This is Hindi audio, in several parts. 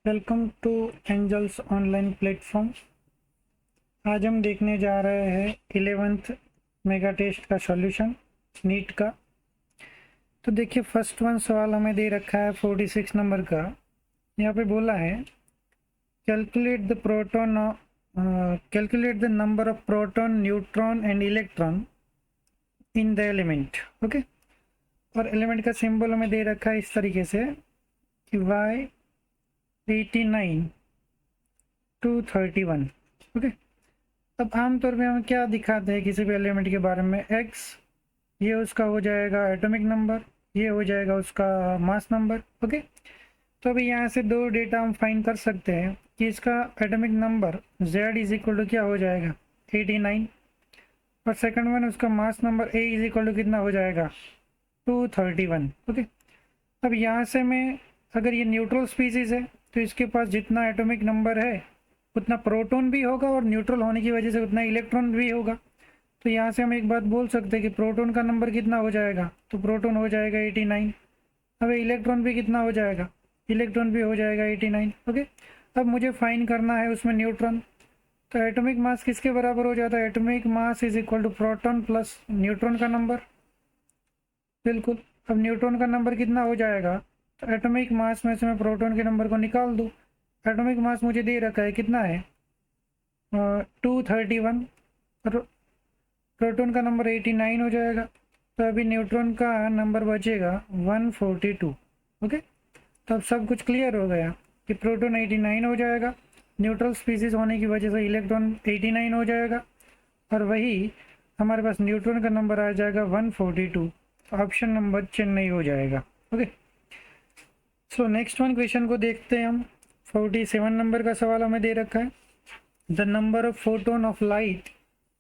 Welcome to Angels Online platform. आज हम देखने जा रहे हैं 11th मेगा टेस्ट का सॉल्यूशन नीट का। तो देखिए फर्स्ट वन सवाल हमें दे रखा है 46 नंबर का। यहाँ पे बोला है calculate the number of proton neutron and electron in the element. Okay, और एलिमेंट का सिंबल हमें दे रखा है इस तरीके से कि y89 to 31। ओके, अब आमतौर पे हम क्या दिखाते हैं किसी भी एलिमेंट के बारे में, x ये उसका हो जाएगा एटॉमिक नंबर, ये हो जाएगा उसका मास नंबर। ओके, तो अभी यहाँ से दो डेटा हम फाइंड कर सकते हैं कि इसका atomic number z is equal to क्या हो जाएगा 89, और सेकंड वन उसका mass number a is equal to कितना हो जाएगा 231। ओके, अब यहाँ से मैं अगर ये न्यूट्रल स्पीसीज है तो इसके पास जितना एटॉमिक नंबर है उतना प्रोटॉन भी होगा और न्यूट्रल होने की वजह से उतना इलेक्ट्रॉन भी होगा। तो यहाँ से हम एक बात बोल सकते हैं कि प्रोटॉन का नंबर कितना हो जाएगा, तो प्रोटॉन हो जाएगा 89। अब इलेक्ट्रॉन भी कितना हो जाएगा, इलेक्ट्रॉन भी हो जाएगा 89। ओके, अब मुझे फाइंड करना है उसमें न्यूट्रॉन। तो एटॉमिक मास किसके बराबर हो जाता है, atomic mass is equal to proton plus neutron का नंबर। बिल्कुल, अब न्यूट्रॉन का नंबर कितना हो जाएगा, तो एटॉमिक मास में से मैं प्रोटॉन के नंबर को निकाल दूँ। एटॉमिक मास मुझे दे रखा है कितना है 231, प्रोटॉन का नंबर 89 हो जाएगा। तो अभी न्यूट्रॉन का नंबर बचेगा 142। ओके, तो अब सब कुछ क्लियर हो गया कि प्रोटॉन 89 हो जाएगा, न्यूट्रल स्पीसीज होने की वजह से इलेक्ट्रॉन 89 हो जाएगा, और वही हमारे पास न्यूट्रॉन का नंबर आ जाएगा 142। ऑप्शन नंबर चेन्नई हो जाएगा। Okay, so next one question को देखते हैं हम। 47 नंबर का सवाल हमें दे रखा है the number of photon of light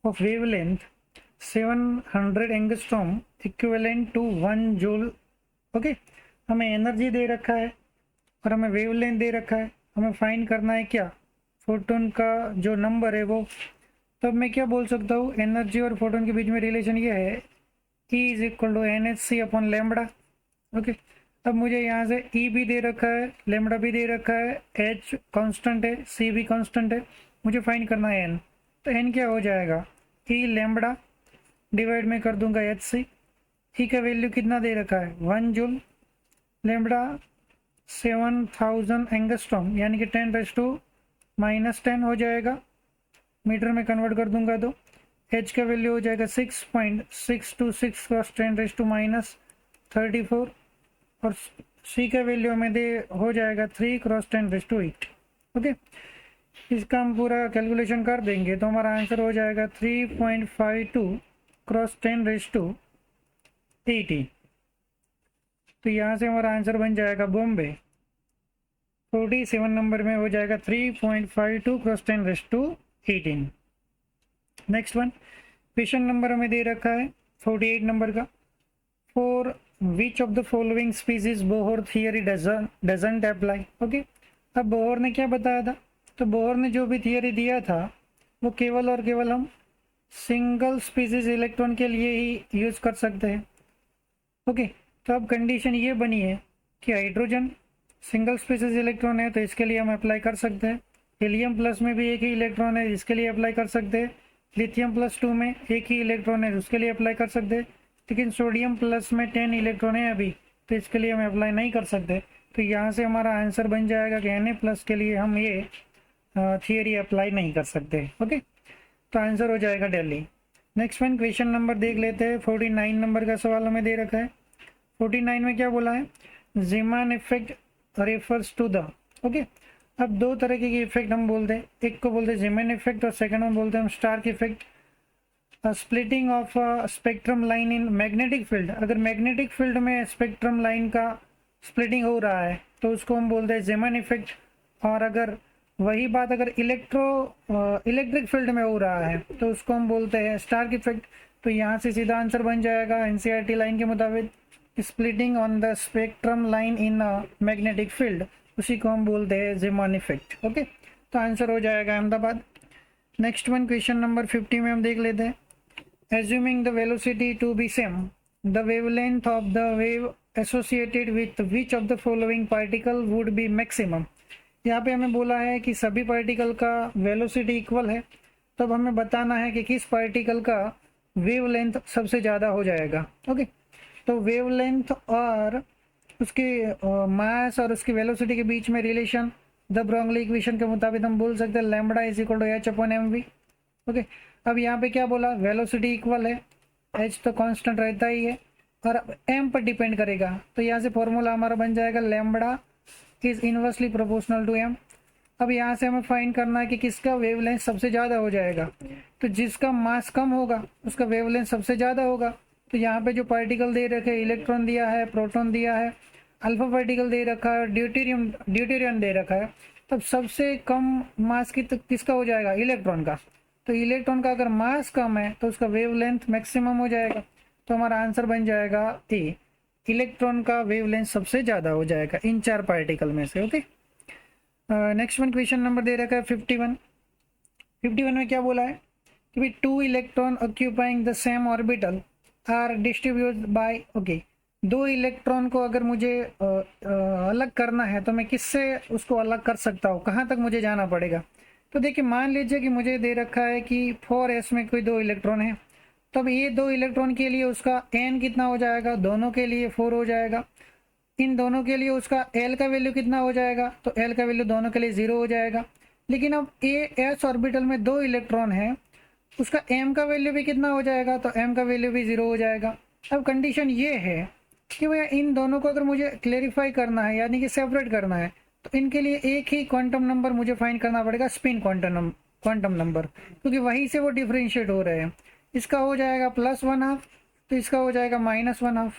of wavelength 700 angstrom equivalent to 1 joule. Okay, हमें एनर्जी दे रखा है और हमें वेवलेंथ दे रखा है, हमें फाइंड करना है क्या फोटोन का जो नंबर है वो। तो अब मैं क्या बोल सकता हूँ, एनर्जी और फोटोन के बीच में रिलेशन ये है E is equal to NhC upon lambda. Okay, अब मुझे यहाँ से E भी दे रखा है, लैम्बडा भी दे रखा है, H कांस्टेंट है, C भी कांस्टेंट है, मुझे फाइंड करना है N। तो N क्या हो जाएगा, E लैम्बडा डिवाइड में कर दूंगा HC। E का वैल्यू कितना दे रखा है 1 जूल, लैम्बडा 7000 एंगस्ट्रॉम यानी कि 10⁻⁻10 हो जाएगा, मीटर में कन्वर्ट कर दूंगा तो H का वैल्यू हो जाएगा 6.626 क्रॉस 10⁻34, और C का वैल्यू हमें दे हो जाएगा 3 क्रॉस 10⁻8। ओके, इसका हम पूरा कैलकुलेशन कर देंगे तो हमारा आंसर हो जाएगा 3.52 क्रॉस 10⁻80। तो यहाँ से हमारा आंसर बन जाएगा बॉम्बे। 47 नंबर में हो जाएगा 3.52 cross 10⁻18। Next one question number हमें दे रखा है 48 नंबर का। For which of the following species Bohr theory doesn't apply. Okay, अब बोहर ने क्या बताया था, तो बोहर ने जो भी थियरी दिया था वो केवल और केवल हम सिंगल स्पीसीज इलेक्ट्रॉन के लिए ही यूज़ कर सकते हैं। ओके, तो अब कंडीशन ये बनी है कि हाइड्रोजन सिंगल स्पीसीज इलेक्ट्रॉन है तो इसके लिए हम अप्लाई कर सकते हैं, हीलियम प्लस में भी एक ही इलेक्ट्रॉन है इसके लिए अप्लाई कर सकते हैं, लिथियम प्लस 2 में एक ही इलेक्ट्रॉन है उसके लिए अप्लाई कर सकते हैं, लेकिन सोडियम प्लस में 10 इलेक्ट्रॉन है अभी तो इसके लिए हम अप्लाई नहीं कर सकते। तो यहाँ से हमारा आंसर बन जाएगा कि Na+ के लिए हम ये थियरी अप्लाई नहीं कर सकते। ओके, तो आंसर हो जाएगा Delhi. Next one question number देख लेते हैं। 49 नंबर का सवाल हमें दे रखा है। 49 में क्या बोला है, Zeeman effect refers to the. Okay, अब दो तरह के इफेक्ट हम बोलते हैं, एक को बोलते हैं ज़ीमान इफेक्ट और सेकंड में बोलते हैं हम Stark effect. Splitting of spectrum line in magnetic field, अगर मैग्नेटिक फील्ड में स्पेक्ट्रम लाइन का स्प्लिटिंग हो रहा है तो उसको हम बोलते हैं ज़ीमान इफेक्ट, और अगर वही बात अगर इलेक्ट्रिक फील्ड में हो रहा है तो उसको हम बोलते हैं स्टार्क इफेक्ट। तो यहाँ से सीधा आंसर बन जाएगा NCERT लाइन के मुताबिक splitting on the spectrum line in magnetic field, उसी को हम बोलते हैं ज़ीमान इफेक्ट। ओके, तो आंसर हो जाएगा Ahmedabad. Next one question number 50 में हम देख लेते हैं। Assuming the velocity to be same, the wavelength of the wave associated with which of the following particle would be maximum। यहाँ पे हमें बोला है कि सभी पार्टिकल का वेलोसिटी इक्वल है, तब हमें बताना है कि किस पार्टिकल का वेवलेंथ सबसे ज़्यादा हो जाएगा। ओके, तो वेवलेंथ और उसके मास और उसकी वेलोसिटी के बीच में रिलेशन द ब्रोंगली इक्वेशन के मुताबिक हम बोल सकते हैं lambda is equal to h upon m v. Okay, अब यहाँ पे क्या बोला, वेलोसिटी इक्वल है, एच तो कांस्टेंट रहता ही है और एम पर डिपेंड करेगा, तो यहाँ से फॉर्मूला हमारा बन जाएगा lambda is inversely proportional to m. अब यहाँ से हमें फाइंड करना है कि किसका वेवलेंथ सबसे ज़्यादा हो जाएगा, तो जिसका मास कम होगा उसका वेवलेंथ सबसे ज़्यादा होगा। तो यहाँ पे जो पार्टिकल दे रखे, इलेक्ट्रॉन दिया है, प्रोटॉन दिया है, अल्फा पार्टिकल दे रखा है, ड्यूटेरियम दे रखा है, तब सबसे कम मास किसका हो जाएगा, इलेक्ट्रॉन का। तो इलेक्ट्रॉन का अगर मास कम है तो उसका वेवलेंथ मैक्सिमम हो जाएगा, तो हमारा आंसर बन जाएगा ए, इलेक्ट्रॉन का वेवलेंथ सबसे ज़्यादा हो जाएगा इन चार पार्टिकल में से। Okay, next one question number दे रखा है 51 में क्या बोला है कि भाई 2 electron occupying the same orbital are distribute by. Okay, 2 electron को अगर मुझे अलग करना है तो मैं किससे उसको अलग कर सकता हूँ, कहाँ तक मुझे जाना पड़ेगा। तो देखिए, मान लीजिए कि मुझे दे रखा है कि 4s में कोई 2 इलेक्ट्रॉन है, तब ये 2 इलेक्ट्रॉन के लिए उसका n कितना हो जाएगा, दोनों के लिए 4 हो जाएगा। इन दोनों के लिए उसका l का वैल्यू कितना हो जाएगा, तो l का वैल्यू दोनों के लिए 0 हो जाएगा। लेकिन अब s ऑर्बिटल में 2 इलेक्ट्रॉन है, उसका m का वैल्यू भी कितना हो जाएगा, तो m का वैल्यू भी 0 हो जाएगा। अब कंडीशन ये है कि भैया इन दोनों को अगर मुझे क्लेरिफाई करना है, यानी कि सेपरेट करना है, तो इनके लिए एक ही क्वांटम नंबर मुझे फाइंड करना पड़ेगा, स्पिन क्वांटम नंबर, क्योंकि वहीं से वो डिफ्रेंशिएट हो रहे हैं। इसका हो जाएगा +1/2, तो इसका हो जाएगा -1/2।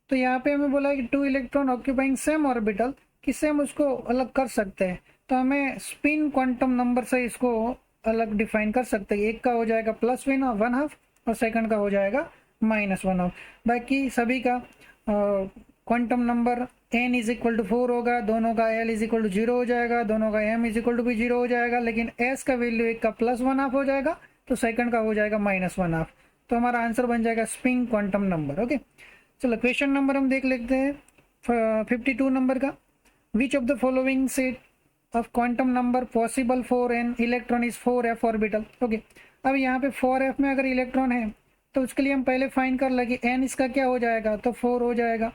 तो यहाँ पे हमें बोला है कि 2 इलेक्ट्रॉन ऑक्यूपाइंग सेम ऑर्बिटल, किससे हम उसको अलग कर सकते हैं, तो हमें स्पिन क्वांटम नंबर से इसको अलग डिफाइन कर सकते हैं। एक का हो जाएगा +1/2 और सेकंड का हो जाएगा -1/2। बाकी सभी का quantum number n is equal to 4 होगा, दोनों का l इज इक्वल टू 0 हो जाएगा, दोनों का m इज इक्वल टू भी 0 हो जाएगा, लेकिन s का वैल्यू एक का +1/2 हो जाएगा, तो सेकंड का हो जाएगा -1/2। तो हमारा आंसर बन जाएगा स्पिन क्वांटम नंबर। ओके, चलो क्वेश्चन नंबर हम देख लेते हैं 52 नंबर का। विच of the following set of quantum number possible for an electron is 4f orbital. Okay, अब यहाँ पे 4f में अगर इलेक्ट्रॉन है तो उसके लिए हम पहले फाइंड कर लगे n इसका क्या हो जाएगा, तो 4 हो जाएगा।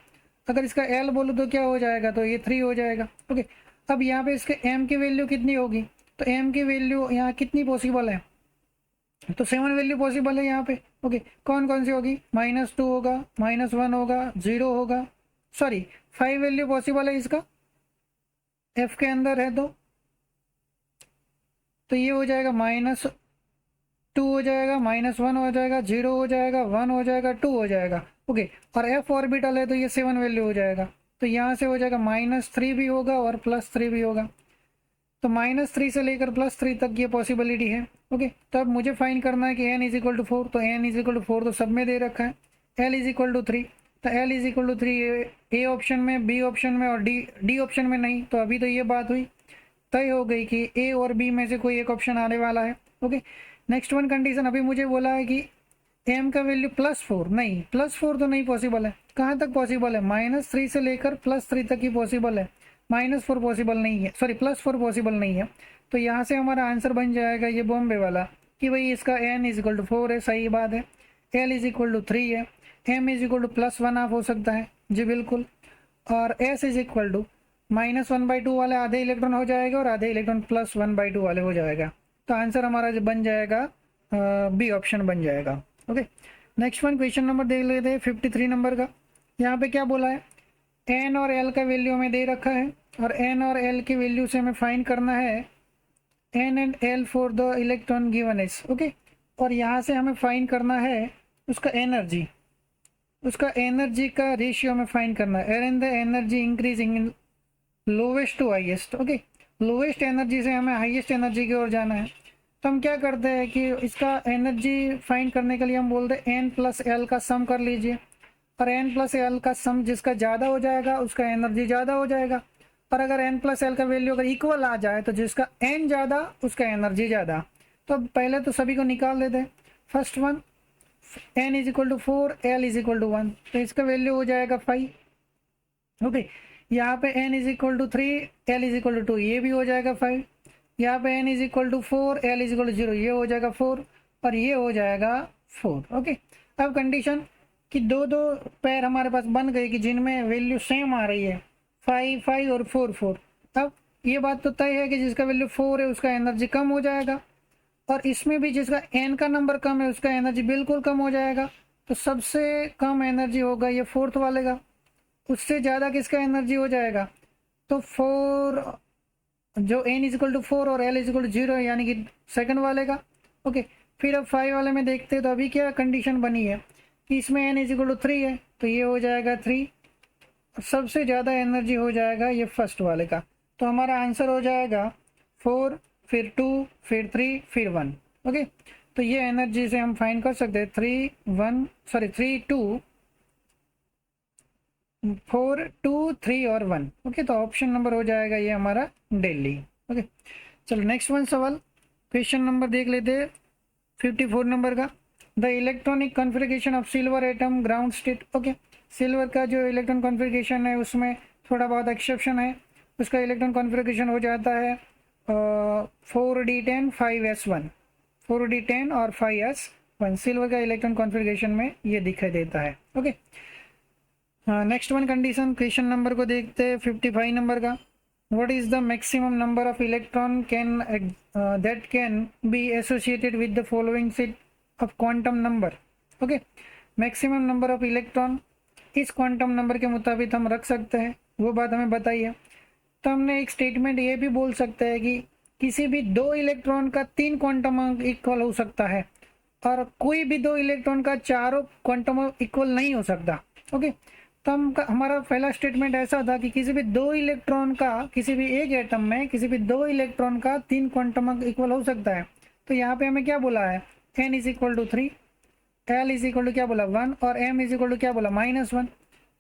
अगर इसका l बोलो तो क्या हो जाएगा, तो ये 3 हो जाएगा। ओके, अब यहाँ पे इसके m की वैल्यू कितनी होगी, तो m की वैल्यू यहाँ कितनी पॉसिबल है, तो 7 वैल्यू पॉसिबल है यहाँ पे। ओके, कौन कौन सी होगी, -2 होगा, -1 होगा, 0 होगा, सॉरी 5 वैल्यू पॉसिबल है इसका, f के अंदर है तो ये हो जाएगा -2 हो जाएगा, -1 हो जाएगा, 0 हो जाएगा, 1 हो जाएगा, 2 हो जाएगा। ओके, और f ऑर्बिटल है तो ये 7 वैल्यू हो जाएगा, तो यहाँ से हो जाएगा -3 भी होगा और +3 भी होगा। तो -3 से लेकर +3 तक ये पॉसिबिलिटी है। ओके, तो अब मुझे फाइंड करना है कि n इज इक्वल टू 4, तो n इज इक्वल टू 4 तो सब में दे रखा है, l इज इक्वल टू 3, तो l is equal to 3 A option में, बी ऑप्शन में और डी ऑप्शन में नहीं। तो अभी तो ये बात हुई, तय हो गई कि ए और बी में से कोई एक ऑप्शन आने वाला है। ओके, नेक्स्ट वन कंडीशन, अभी मुझे बोला है कि m का वैल्यू +4, नहीं +4 तो नहीं पॉसिबल है। कहाँ तक पॉसिबल है, -3 से लेकर +3 तक ही पॉसिबल है, -4 पॉसिबल नहीं है, सॉरी +4 पॉसिबल नहीं है। तो यहाँ से हमारा आंसर बन जाएगा ये बॉम्बे वाला कि भाई इसका n इज इक्वल टू 4 है, सही बात है, l इज इक्वल टू 3 है, m इज इक्वल टू +1/2 हो सकता है, जी बिल्कुल, और s इज इक्वल टू -1/2 वाले आधे इलेक्ट्रॉन हो जाएगा और आधे इलेक्ट्रॉन +1/2 वाले हो जाएगा। तो आंसर हमारा जो बन जाएगा बी ऑप्शन बन जाएगा। Okay, next one question number देख लेते हैं 53 नंबर का। यहाँ पे क्या बोला है, n और l का वैल्यू हमें दे रखा है और n और l की वैल्यू से हमें फाइंड करना है n and l for the electron given S. Okay, और यहाँ से हमें फाइंड करना है उसका एनर्जी का रेशियो हमें फाइंड करना है, and the energy increasing in lowest to highest. Okay, lowest energy से हमें हाईएस्ट एनर्जी की ओर जाना है। तो हम क्या करते हैं कि इसका एनर्जी फाइंड करने के लिए हम बोलते हैं n प्लस l का सम कर लीजिए, और n प्लस l का सम जिसका ज़्यादा हो जाएगा उसका एनर्जी ज़्यादा हो जाएगा, और अगर n प्लस l का वैल्यू अगर इक्वल आ जाए तो जिसका n ज़्यादा उसका एनर्जी ज़्यादा। तो पहले तो सभी को निकाल देते हैं। First one, n is equal to 4, l is equal to 1, तो इसका वैल्यू हो जाएगा 5। ओके, यहाँ पे n is equal to 3, l is equal to 2, ये भी हो जाएगा 5। यहाँ पे n is equal to 4, l is equal to 0, ये हो जाएगा 4 और ये हो जाएगा 4। ओके, अब कंडीशन कि दो दो पैर हमारे पास बन गए कि जिनमें वैल्यू सेम आ रही है, 5 5 और 4 4। अब ये बात तो तय है कि जिसका वैल्यू 4 है उसका एनर्जी कम हो जाएगा, और इसमें भी जिसका n का नंबर कम है उसका एनर्जी बिल्कुल कम हो जाएगा। तो सबसे कम एनर्जी होगा ये फोर्थ वाले का, उससे ज़्यादा किसका एनर्जी हो जाएगा, तो 4 जो n इज इक्वल टू 4 और l इज इक्वल टू 0 यानी कि सेकंड वाले का। ओके, फिर अब 5 वाले में देखते हैं। तो अभी क्या कंडीशन बनी है कि इसमें n इज इक्वल टू 3 है, तो ये हो जाएगा 3, सबसे ज़्यादा एनर्जी हो जाएगा ये फर्स्ट वाले का। तो हमारा आंसर हो जाएगा 4, फिर 2, फिर 3, फिर 1। ओके, तो ये एनर्जी से हम फाइंड कर सकते हैं 3 2 4 2 3 और 1। ओके, तो ऑप्शन नंबर हो जाएगा ये हमारा दिल्ली। ओके, चलो नेक्स्ट वन सवाल, क्वेश्चन नंबर देख लेते हैं 54 नंबर का। The electronic configuration of silver atom ground state. Okay, silver का जो इलेक्ट्रॉन कॉन्फ़िगरेशन है उसमें थोड़ा बहुत एक्सेप्शन है, उसका इलेक्ट्रॉन कॉन्फ़िगरेशन हो जाता है 4d10 5s1, 4d10 और 5s1 सिल्वर का इलेक्ट्रॉन कॉन्फ़िगरेशन में ये दिखाई देता है। Okay, next one condition, question number को देखते हैं 55 नंबर का। What is the maximum number of electron can that can be associated with the following set of quantum number. Okay, maximum number of electron इस क्वांटम नंबर के मुताबिक हम रख सकते हैं, वो बात हमें बताइए। तो हमने एक स्टेटमेंट ये भी बोल सकते हैं कि किसी भी दो इलेक्ट्रॉन का 3 क्वांटम अंक इक्वल हो सकता है, और कोई भी दो इलेक्ट्रॉन का चारों क्वांटम इक्वल नहीं हो सकता। ओके, तो हमारा पहला स्टेटमेंट ऐसा था कि किसी भी दो इलेक्ट्रॉन का, किसी भी एक एटम में किसी भी दो इलेक्ट्रॉन का 3 क्वांटम अंक इक्वल हो सकता है। तो यहाँ पे हमें क्या बोला है, n is equal to 3, l is equal to क्या बोला 1 और m इज इक्वल टू क्या बोला -1।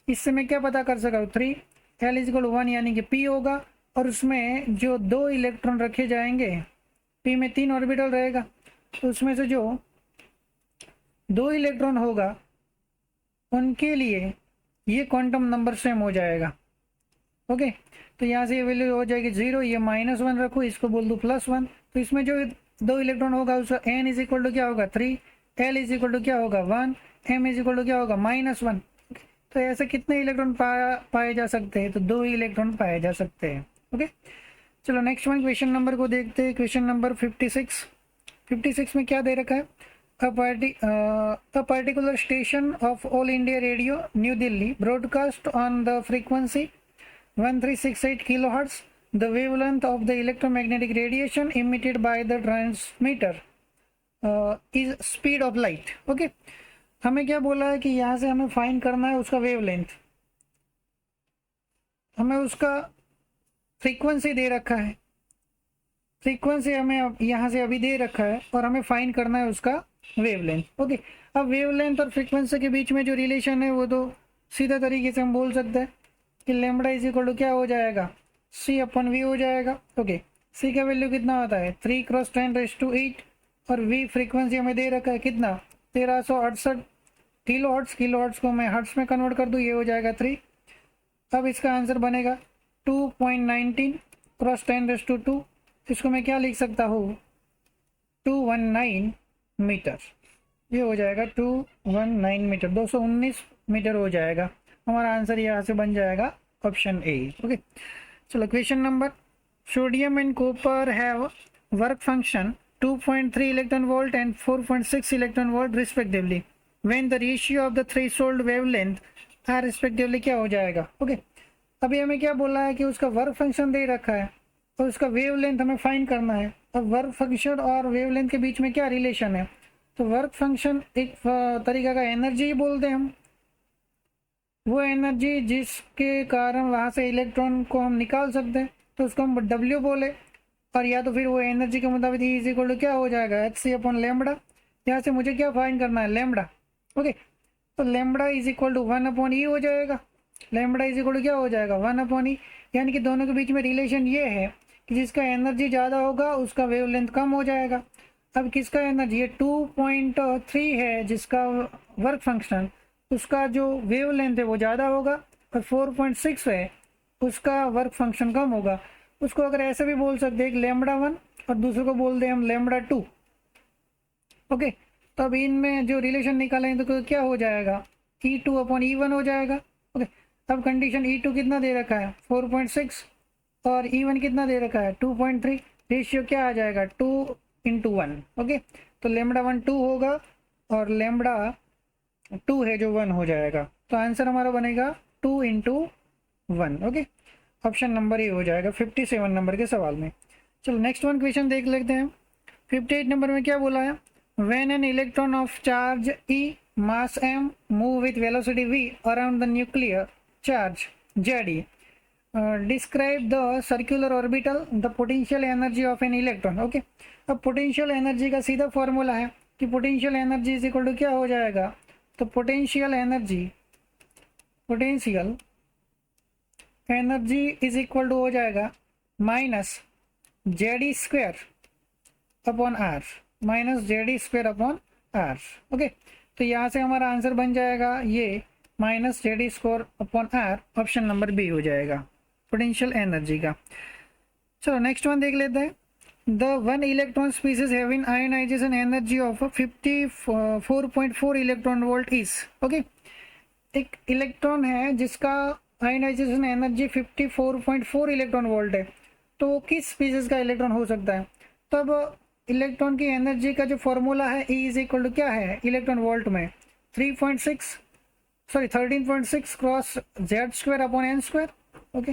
इससे मैं क्या पता कर सका, 3 l इज इक्वल टू 1 यानी कि p होगा, और उसमें जो दो इलेक्ट्रॉन रखे जाएंगे, p में 3 ऑर्बिटल रहेगा, तो उसमें से जो दो इलेक्ट्रॉन होगा उनके लिए ये क्वांटम नंबर सेम हो जाएगा। ओके, तो यहाँ से ये वैल्यू हो जाएगी 0, ये -1 रखो, इसको बोल दो +1। तो इसमें जो दो इलेक्ट्रॉन होगा उसका n इज इक्वल टू क्या होगा 3, l इज इक्वल टू क्या होगा 1, m इज इक्वल टू क्या होगा -1। तो ऐसे कितने इलेक्ट्रॉन पाए जा सकते हैं, तो दो ही इलेक्ट्रॉन पाए जा सकते हैं। ओके, चलो नेक्स्ट वन क्वेश्चन नंबर को देखते हैं, क्वेश्चन नंबर 56 में क्या दे रखा है, a particular station of All India Radio, New Delhi, broadcast on the frequency 1368 kilohertz, the wavelength of the electromagnetic radiation emitted by the transmitter is speed of light. Okay, हमें क्या बोला है कि यहाँ से हमें फाइंड करना है उसका वेवलेंथ, हमें उसका फ्रीक्वेंसी दे रखा है, फ्रीक्वेंसी हमें यहाँ से अभी दे रखा है, और हमें फाइंड करना है उसका वेवलेंथ। ओके, अब वेवलेंथ और फ्रीक्वेंसी के बीच में जो रिलेशन है वो तो सीधा तरीके से हम बोल सकते हैं कि लैम्बडा इज इक्वल टू क्या हो जाएगा, c/v हो जाएगा। ओके, c का वैल्यू कितना होता है 3 × 10⁸, और v फ्रीक्वेंसी हमें दे रखा है कितना 1368 किलोहर्ट्ज़, किलोहर्ट्ज़ को मैं हर्ट्ज़ में कन्वर्ट कर दूँ, ये हो जाएगा 3। अब इसका आंसर बनेगा 2.19 × 10⁻²। इसको मैं क्या लिख सकता हूँ 219 मीटर, ये हो जाएगा 219 मीटर, 219 मीटर हो जाएगा। हमारा आंसर यहाँ से बन जाएगा ऑप्शन ए। ओके, चलो question number, sodium and copper have work function 2.3 electron volt and 4.6 electron volt respectively when the ratio of the threshold wavelength are respectively क्या हो जाएगा। ओके, अभी हमें क्या बोला है कि उसका वर्क फंक्शन दे रखा है और उसका वेवलेंथ हमें फाइंड करना है। अब वर्क फंक्शन और वेवलेंथ के बीच में क्या रिलेशन है, तो वर्क फंक्शन एक तरीका का एनर्जी ही बोलते हैं हम, वो एनर्जी जिसके कारण वहाँ से इलेक्ट्रॉन को हम निकाल सकते हैं, तो उसको हम W बोले, और या तो फिर वो एनर्जी के मुताबिक E इज इक्वल टू क्या हो जाएगा hc/λ। यहाँ से मुझे क्या फाइंड करना है लैम्बडा। ओके, तो lambda is equal to 1/E हो जाएगा, लैम्बडा इज इक्वल टू क्या हो जाएगा 1/E, यानी कि दोनों के बीच में रिलेशन ये है कि जिसका एनर्जी ज़्यादा होगा उसका वेवलेंथ कम हो जाएगा। अब किसका एनर्जी, ये 2.3 है जिसका वर्क फंक्शन, उसका जो वेवलेंथ है वो ज़्यादा होगा, और 4.6 है उसका वर्क फंक्शन कम होगा। उसको अगर ऐसे भी बोल सकते हैं, एक लैम्बडा 1 और दूसरे को बोल दें हम लैम्बडा 2। ओके, तो अब इनमें जो रिलेशन निकालें तो क्या हो जाएगा, E2 अपॉन E1 हो जाएगा। ओके, अब कंडीशन E2 कितना दे रखा है 4.6 और E1 कितना दे रखा है 2.3। रेशियो क्या आ जाएगा 2:1। ओके, तो लैम्बडा 1 2 होगा और लैम्बडा 2 है जो 1 हो जाएगा। तो आंसर हमारा बनेगा 2:1। ओके, ऑप्शन नंबर ए हो जाएगा 57 नंबर के सवाल में। चलो नेक्स्ट वन क्वेश्चन देख लेते हैं। 58 नंबर में क्या बोला है, when an electron of charge E mass m move with velocity v around the nuclear charge Ze, describe the circular orbital the potential energy of an electron। ओके, अब पोटेंशियल एनर्जी का सीधा फॉर्मूला है कि potential energy is equal to क्या हो जाएगा, तो potential energy is equal to हो जाएगा minus Z e square upon r, minus Z e square upon r. Okay, तो यहाँ से हमारा आंसर बन जाएगा ये minus Z e square upon r, option number B हो जाएगा पोटेंशियल एनर्जी का। चलो नेक्स्ट वन देख लेते हैं। The one electron species having ionisation energy of 54.4 electron volt is. Okay, एक इलेक्ट्रॉन है जिसका आयनाइजेशन एनर्जी 54.4 इलेक्ट्रॉन वोल्ट है, तो किस स्पीसीज का इलेक्ट्रॉन हो सकता है। तब इलेक्ट्रॉन की एनर्जी का जो फॉर्मूला है E इज इक्वल टू क्या है इलेक्ट्रॉन वोल्ट में 13.6 cross Z square upon n square. Okay,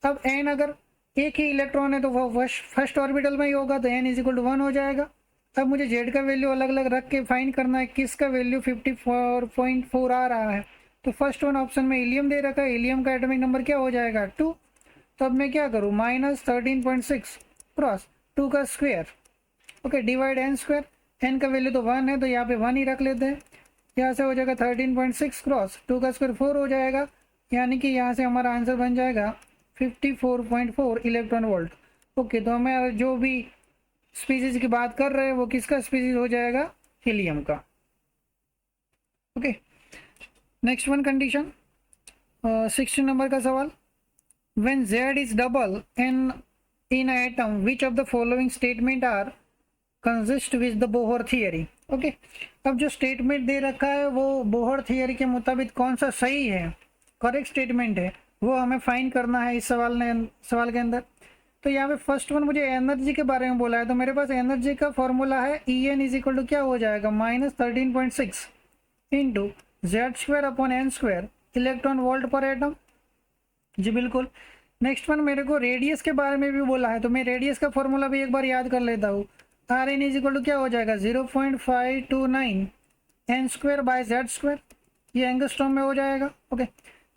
अब एन अगर एक ही इलेक्ट्रॉन है तो वो फर्स्ट ऑर्बिटल में ही होगा, तो एन इज इक्वल टू 1 हो जाएगा। अब मुझे जेड का वैल्यू अलग अलग रख के फाइंड करना है, किसका वैल्यू 54.4 आ रहा है। तो फर्स्ट वन ऑप्शन में हीलियम दे रखा है, हीलियम का एटॉमिक नंबर क्या हो जाएगा 2। तो अब मैं क्या करूँ, माइनस 13.6 क्रॉस 2 का square, okay, divide n square. N का वैल्यू तो 1 है तो यहाँ पे 1 ही रख लेते हैं। यहाँ से हो जाएगा 13.6 क्रॉस 2 का स्क्वायर 4 हो जाएगा, यानी कि यहाँ से हमारा आंसर बन जाएगा 54.4 इलेक्ट्रॉन वोल्ट। ओके, तो हमें जो भी स्पीसीज की बात कर रहे हैं वो किसका स्पीसीज हो जाएगा, हीलियम का। Okay, next one condition 60 number का सवाल। When Z is double in atom which of the following statement are consist with the Bohr theory. Okay, अब जो स्टेटमेंट दे रखा है वो बोहर थियरी के मुताबिक कौन सा सही है, करेक्ट स्टेटमेंट है, वो हमें फाइंड करना है इस सवाल के अंदर। तो यहाँ पे फर्स्ट वन मुझे एनर्जी के बारे में बोला है, तो मेरे पास एनर्जी का फॉर्मूला है En इज इक्वल टू क्या हो जाएगा minus 13.6 into Z square upon n square electron volt पर एटम। जी बिल्कुल। नेक्स्ट वन मेरे को रेडियस के बारे में भी बोला है, तो मैं रेडियस का फॉर्मूला भी एक बार याद कर लेता हूँ। R n is equal to क्या हो जाएगा 0.529 n square by Z square, ये एंगस्ट्रॉम में हो जाएगा। ओके,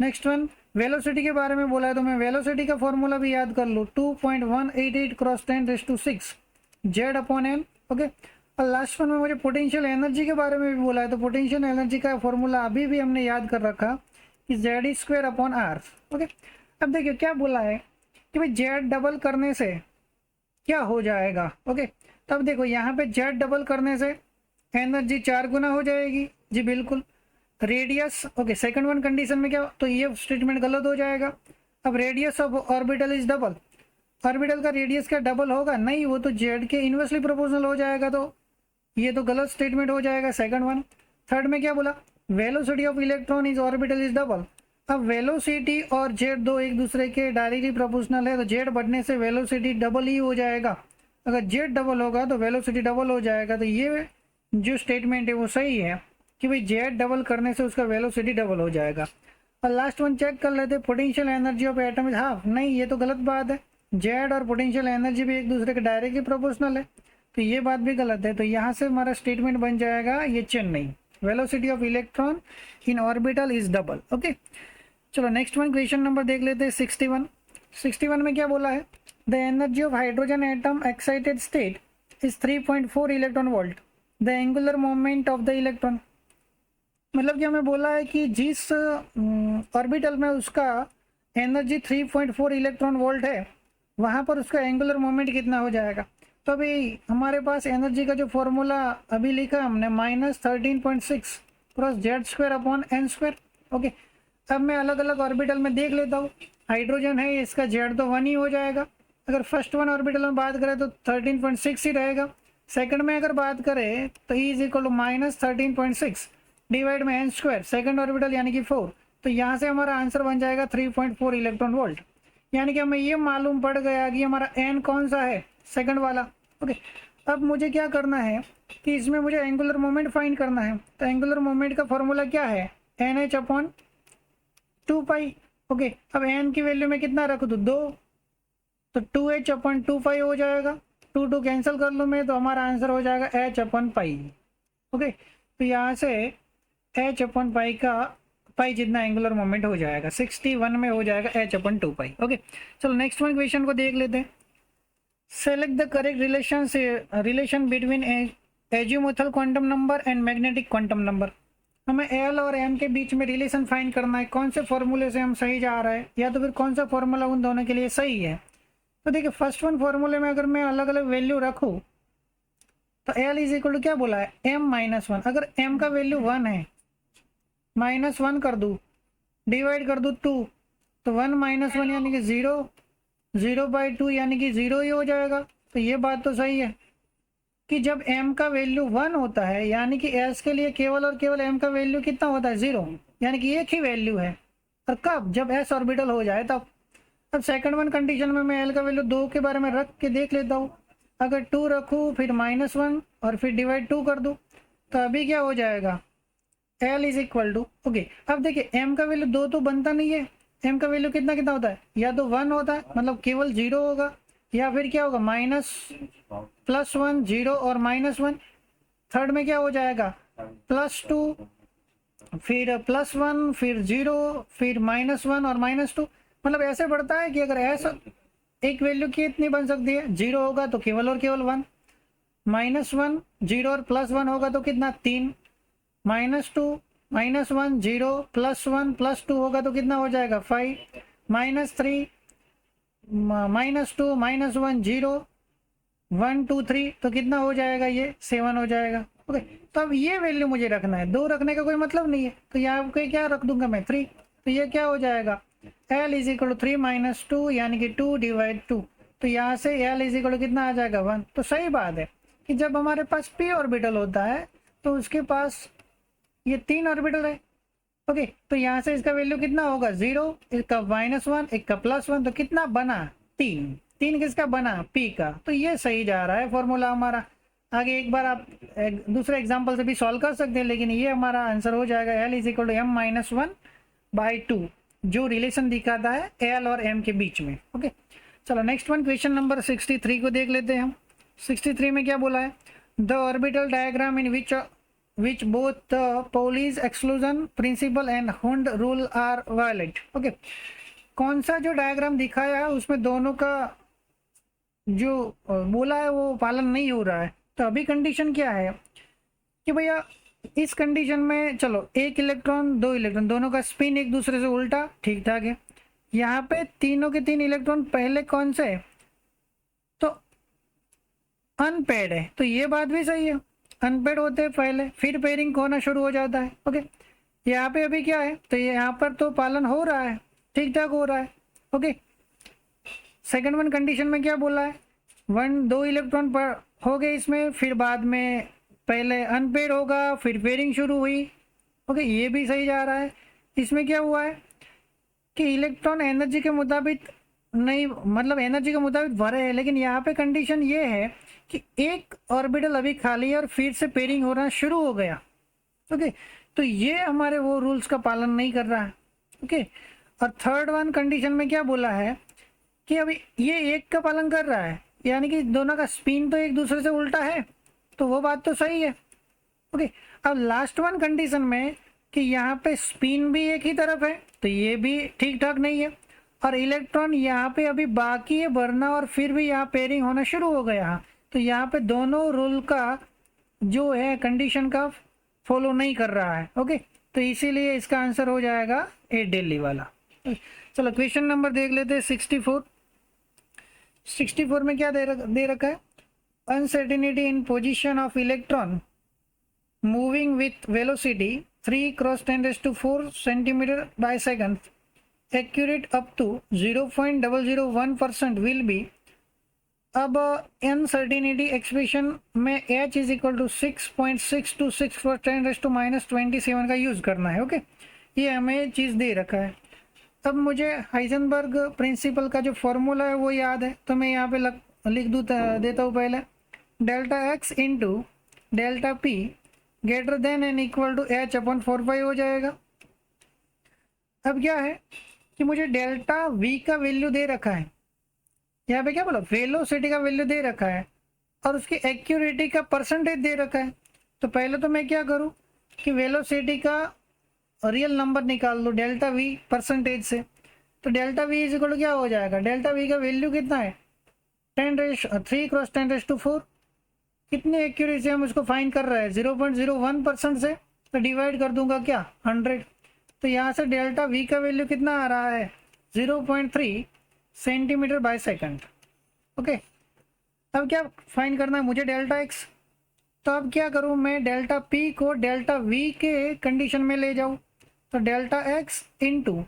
नेक्स्ट वन वेलोसिटी के बारे में बोला है, तो मैं वेलोसिटी का फॉर्मूला भी याद कर लूँ 2.188 cross 10⁻⁶ Z upon n. Okay, और लास्ट वन में मुझे पोटेंशियल एनर्जी के बारे में भी बोला है, तो पोटेंशियल एनर्जी का फॉर्मूला अभी भी हमने याद कर रखा कि Z square upon r. Okay, अब देखिए क्या बोला है कि भाई जेड डबल करने से क्या हो जाएगा। ओके, तब देखो यहाँ पे जेड डबल करने से एनर्जी 4 गुना हो जाएगी। जी बिल्कुल। Radius, okay, second one condition में क्या, तो ये स्टेटमेंट गलत हो जाएगा। अब radius of orbital is double, orbital का रेडियस क्या डबल होगा, नहीं, वो तो जेड के इनवर्सली प्रोपोर्शनल हो जाएगा, तो ये तो गलत स्टेटमेंट हो जाएगा सेकंड वन। थर्ड में क्या बोला, velocity of electron is orbital is double. अब वेलोसिटी और जेड दो एक दूसरे के डायरेक्टली प्रोपोर्शनल है, तो जेड बढ़ने से वेलोसिटी डबल ही हो जाएगा। अगर जेड डबल होगा तो वेलोसिटी डबल हो जाएगा, तो ये जो स्टेटमेंट है वो सही है कि भाई जेड डबल करने से उसका वेलोसिटी डबल हो जाएगा। और लास्ट वन चेक कर लेते, potential energy of atom is half, नहीं, ये तो गलत बात है। जेड और पोटेंशियल एनर्जी भी एक दूसरे के डायरेक्टली प्रोपोर्शनल है, तो ये बात भी गलत है। तो यहाँ से हमारा स्टेटमेंट बन जाएगा ये Chennai, velocity of electron in orbital is double. Okay, चलो नेक्स्ट वन क्वेश्चन नंबर देख लेते हैं 61 में क्या बोला है, the energy of hydrogen atom excited state is 3.4 electron volt, the angular moment of the electron. मतलब कि हमें बोला है कि जिस ऑर्बिटल में उसका एनर्जी 3.4 इलेक्ट्रॉन वोल्ट है वहाँ पर उसका एंगुलर मोमेंट कितना हो जाएगा। तो अभी हमारे पास एनर्जी का जो फॉर्मूला अभी लिखा हमने minus 13.6 cross Z square upon n square. Okay, अब मैं अलग अलग ऑर्बिटल में देख लेता हूँ हाइड्रोजन है इसका जेड तो 1 ही हो जाएगा। अगर फर्स्ट वन ऑर्बिटल में बात करें तो 13.6 ही रहेगा। सेकंड में अगर बात करें तो E is equal to -13.6 divide में n², सेकंड ऑर्बिटल यानी कि 4। तो यहाँ से हमारा आंसर बन जाएगा 3.4 इलेक्ट्रॉन वोल्ट। यानी कि हमें ये मालूम पड़ गया कि हमारा n कौन सा है, सेकंड वाला। ओके, अब मुझे क्या करना है कि इसमें मुझे एंगुलर मोमेंट फाइंड करना है। तो एंगुलर मोमेंट का फॉर्मूला क्या है, NH/2π। ओके, अब n की वैल्यू में कितना रख दूँ, 2, तो 2h/2π हो जाएगा। 2 कैंसिल कर लूँ मैं तो हमारा आंसर हो जाएगा h/π। ओके, तो यहाँ से h/π का पाई जितना एंगुलर मोमेंट हो जाएगा 61 में हो जाएगा h/2π। ओके, चलो नेक्स्ट वन क्वेश्चन को देख लेते हैं। Select the correct relation between azimuthal quantum number and magnetic quantum number. हमें एल और एम के बीच में रिलेशन फाइंड करना है, कौन से फॉर्मूले से हम सही जा रहा है या तो फिर कौन सा फॉर्मूला उन दोनों के लिए सही है। तो देखिए फर्स्ट वन फॉर्मूले में अगर मैं अलग अलग वैल्यू रखूँ तो एल इज इक्वल टू क्या बोला है, m-1। अगर m का वैल्यू 1 है, -1 कर दूँ, डिवाइड कर दूँ 2, तो 1 - 1 यानी कि 0, 0/2 यानी कि 0 ही हो जाएगा। तो ये बात तो सही है कि जब m का वैल्यू 1 होता है यानी कि s के लिए केवल और केवल m का वैल्यू कितना होता है, 0, यानी कि एक ही वैल्यू है। और कब, जब s ऑर्बिटल हो जाए तब। अब सेकंड वन कंडीशन में मैं l का वैल्यू 2 के बारे में रख के देख लेता हूँ। अगर 2 रखूँ फिर -1 और फिर डिवाइड 2 कर दूँ तो अभी क्या हो जाएगा, l is equal to, okay अब देखिए m का वैल्यू 2 तो बनता नहीं है, m का वैल्यू कितना कितना होता है, या तो 1 होता है मतलब केवल 0 होगा, या फिर क्या होगा -+1 0 और -1। थर्ड में क्या हो जाएगा +2 फिर +1 फिर 0 फिर -1 और -2। मतलब ऐसे बढ़ता है कि अगर ऐसा एक वैल्यू कितनी बन सकती है, 0 होगा तो केवल और केवल 1, -1 0 और +1 होगा तो कितना 3, -2 -1 0 +1 +2 होगा तो कितना हो जाएगा 5, -3 -2 -1 0 1 2 3 तो कितना हो जाएगा, ये 7 हो जाएगा। ओके, तो अब ये वैल्यू मुझे रखना है, 2 रखने का कोई मतलब नहीं है, तो यहाँ पे क्या रख दूंगा मैं 3। तो ये क्या हो जाएगा l इज इक्वल टू 3 - 2 यानी कि 2/2। तो यहाँ से l इज इक्वल टू कितना आ जाएगा 1। तो सही बात है कि जब हमारे पास p ऑर्बिटल होता है तो उसके पास ये 3 ऑर्बिटल है। ओके, तो यहाँ से इसका वैल्यू कितना होगा 0, इसका -1, एक का +1, तो कितना बना 3। 3 किसका बना, p का। तो ये सही जा रहा है फॉर्मूला हमारा। आगे एक बार आप दूसरे एग्जांपल से भी सॉल्व कर सकते हैं, लेकिन ये हमारा आंसर हो जाएगा l is equal to m-1/2, जो रिलेशन दिखाता है l और m के बीच में। ओके, चलो नेक्स्ट वन क्वेश्चन नंबर 63 को देख लेते हैं हम। 63 में क्या बोला है, the orbital diagram in which both the Pauli's exclusion principle and Hund rule are valid। Okay, कौन सा जो डायग्राम दिखाया है उसमें दोनों का जो बोला है वो पालन नहीं हो रहा है। तो अभी कंडीशन क्या है कि भैया इस कंडीशन में चलो एक इलेक्ट्रॉन दो इलेक्ट्रॉन दोनों का स्पिन एक दूसरे से उल्टा ठीक ठाक है। यहाँ पे तीनों के तीन इलेक्ट्रॉन पहले कौन से है, तो अनपेड है। तो ये बात भी सही है, अनपेड होते हैं पहले फिर पेयरिंग होना शुरू हो जाता है। ओके, यहाँ पे अभी क्या है, तो यहाँ पर तो पालन हो रहा है, ठीक ठाक हो रहा है। ओके, सेकंड वन कंडीशन में क्या बोला है, 2 इलेक्ट्रॉन पर हो गए इसमें, फिर बाद में पहले अनपेड होगा फिर पेयरिंग शुरू हुई। ओके, ये भी सही जा रहा है। इसमें क्या हुआ है कि इलेक्ट्रॉन एनर्जी के मुताबिक नहीं, मतलब एनर्जी के मुताबिक भरे हैं, लेकिन यहाँ पे कंडीशन ये है कि एक ऑर्बिटल अभी खाली है और फिर से पेयरिंग होना शुरू हो गया। ओके, तो ये हमारे वो रूल्स का पालन नहीं कर रहा है। ओके, और थर्ड वन कंडीशन में क्या बोला है कि अभी ये एक का पालन कर रहा है, यानी कि दोनों का स्पिन तो एक दूसरे से उल्टा है, तो वो बात तो सही है। ओके, अब लास्ट वन कंडीशन में कि यहाँ पे स्पिन भी एक ही तरफ है, तो ये भी ठीक ठाक नहीं है, और इलेक्ट्रॉन यहाँ पे अभी बाकी है भरना और फिर भी यहाँ पेयरिंग होना शुरू हो गया। तो यहाँ पे दोनों रूल का जो है कंडीशन का फॉलो नहीं कर रहा है। ओके, तो इसीलिए इसका आंसर हो जाएगा ए दिल्ली वाला। चलो क्वेश्चन नंबर देख लेते हैं 64। 64 में क्या दे रखा है, uncertainty in position of electron moving with velocity 3 × 10⁴ centimetre by second accurate up to 0.001% will be। अब अनसर्टिनिटी एक्सप्रेशन में h इज इक्वल टू 6.626 × 10⁻⁻27 का यूज़ करना है। ओके, ये हमें चीज़ दे रखा है। अब मुझे हाइजेनबर्ग प्रिंसिपल का जो फॉर्मूला है वो याद है, तो मैं यहाँ पे लिख देता हूँ पहले। Delta x into delta p greater than and equal to h/4 हो जाएगा। अब क्या है कि मुझे डेल्टा v का वैल्यू दे रखा है, यहाँ पे क्या बोला, वेलोसिटी का वैल्यू दे रखा है और उसकी एक्यूरेटी का परसेंटेज दे रखा है। तो पहले तो मैं क्या करूँ कि वेलोसिटी का रियल नंबर निकाल दूँ डेल्टा v परसेंटेज से। तो delta v is equal to क्या हो जाएगा, डेल्टा v का वैल्यू कितना है 3 × 10⁻⁴। कितनी एक्यूरेसी हम उसको फाइंड कर रहे हैं 0.01% से, तो डिवाइड कर दूंगा क्या 100। तो यहाँ से डेल्टा v का वैल्यू कितना आ रहा है 0.3 सेंटीमीटर बाय सेकंड। ओके, अब क्या फाइंड करना है मुझे डेल्टा x। तो अब क्या करूँ मैं, डेल्टा p को डेल्टा v के कंडीशन में ले जाऊँ। तो delta x into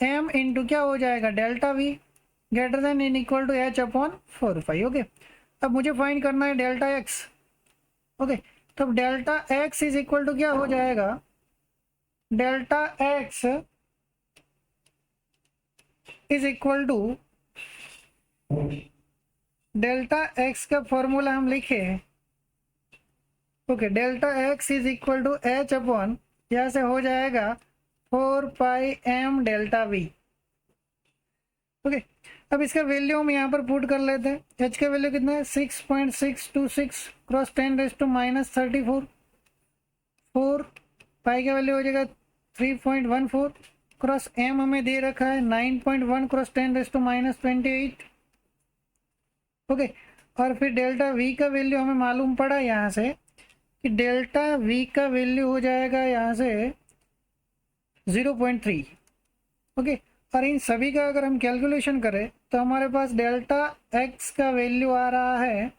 m into क्या हो जाएगा delta v greater than in equal to h/4। Okay, अब मुझे फाइंड करना है डेल्टा x। ओके, तो delta x is equal to क्या हो जाएगा, delta x is equal to, delta x का फॉर्मूला हम लिखे। Okay, delta x is equal to h/, यहाँ से हो जाएगा 4πm डेल्टा v। ओके, अब इसका वैल्यू हम यहाँ पर पुट कर लेते हैं। h का वैल्यू कितना है 6.626 × 10⁻⁻34। 4 पाई का वैल्यू हो जाएगा 3.14 क्रॉस m हमें दे रखा है 9.1 × 10⁻28। ओके, और फिर डेल्टा v का वैल्यू हमें मालूम पड़ा यहाँ से कि डेल्टा v का वैल्यू हो जाएगा यहाँ से 0.3। ओके, और इन सभी का अगर हम कैलकुलेशन करें तो हमारे पास डेल्टा x का वैल्यू आ रहा है,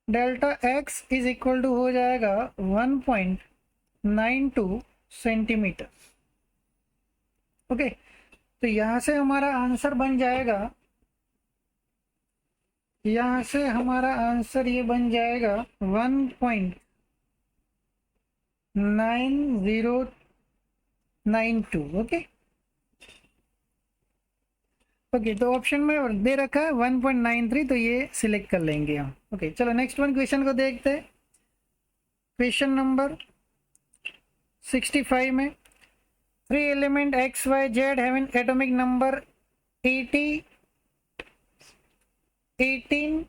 delta x is equal to हो जाएगा 1.92 सेंटीमीटर। ओके, तो यहाँ से हमारा आंसर बन जाएगा, यहाँ से हमारा आंसर ये बन जाएगा 1.9092। ओके, ओके, तो ऑप्शन में दे रखा है 1.93, तो ये सिलेक्ट कर लेंगे हम। ओके, चलो नेक्स्ट वन क्वेश्चन को देखते हैं। क्वेश्चन नंबर 65 में 3 element x y z having atomic number 80, 18,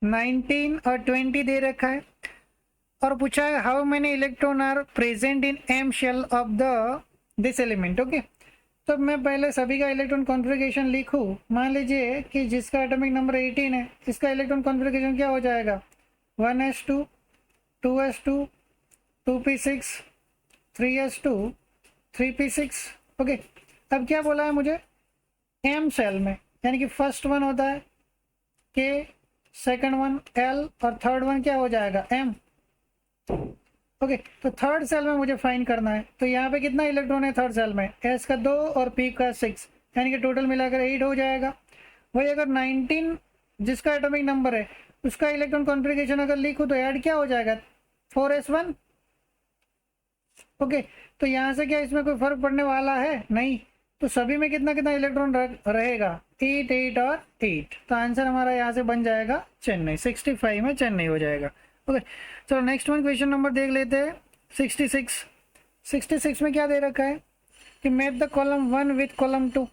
19 और 20 दे रखा है और पूछा है how many electron are present in M shell of this element. Okay, तो मैं पहले सभी का इलेक्ट्रॉन कॉन्फ़िगरेशन लिखूँ। मान लीजिए कि जिसका एटॉमिक नंबर 18 है, इसका इलेक्ट्रॉन कॉन्फ़िगरेशन क्या हो जाएगा 1s2, 2s2, 2p6, 3s2, 3p6। Okay, अब क्या बोला है मुझे एम सेल में, यानी कि फर्स्ट वन होता है के, सेकंड वन एल और थर्ड वन क्या हो जाएगा एम। ओके, तो थर्ड सेल में मुझे फाइंड करना है। तो यहाँ पे कितना इलेक्ट्रॉन है थर्ड सेल में, एस का 2 और पी का 6, यानी कि टोटल मिलाकर 8 हो जाएगा। वही अगर 19 जिसका एटॉमिक नंबर है उसका इलेक्ट्रॉन कॉन्फ़िगरेशन अगर लिखूँ तो ऐड क्या हो जाएगा 4s1। ओके, तो यहाँ से क्या इसमें कोई फर्क पड़ने वाला है नहीं, तो सभी में कितना कितना इलेक्ट्रॉन रहेगा 8, 8 और 8। तो आंसर हमारा यहाँ से बन जाएगा चेन्नई, 65 में चेन्नई हो जाएगा। ओके, चलो नेक्स्ट वन क्वेश्चन नंबर देख लेते हैं 66 में क्या दे रखा है कि match the column 1 with column 2।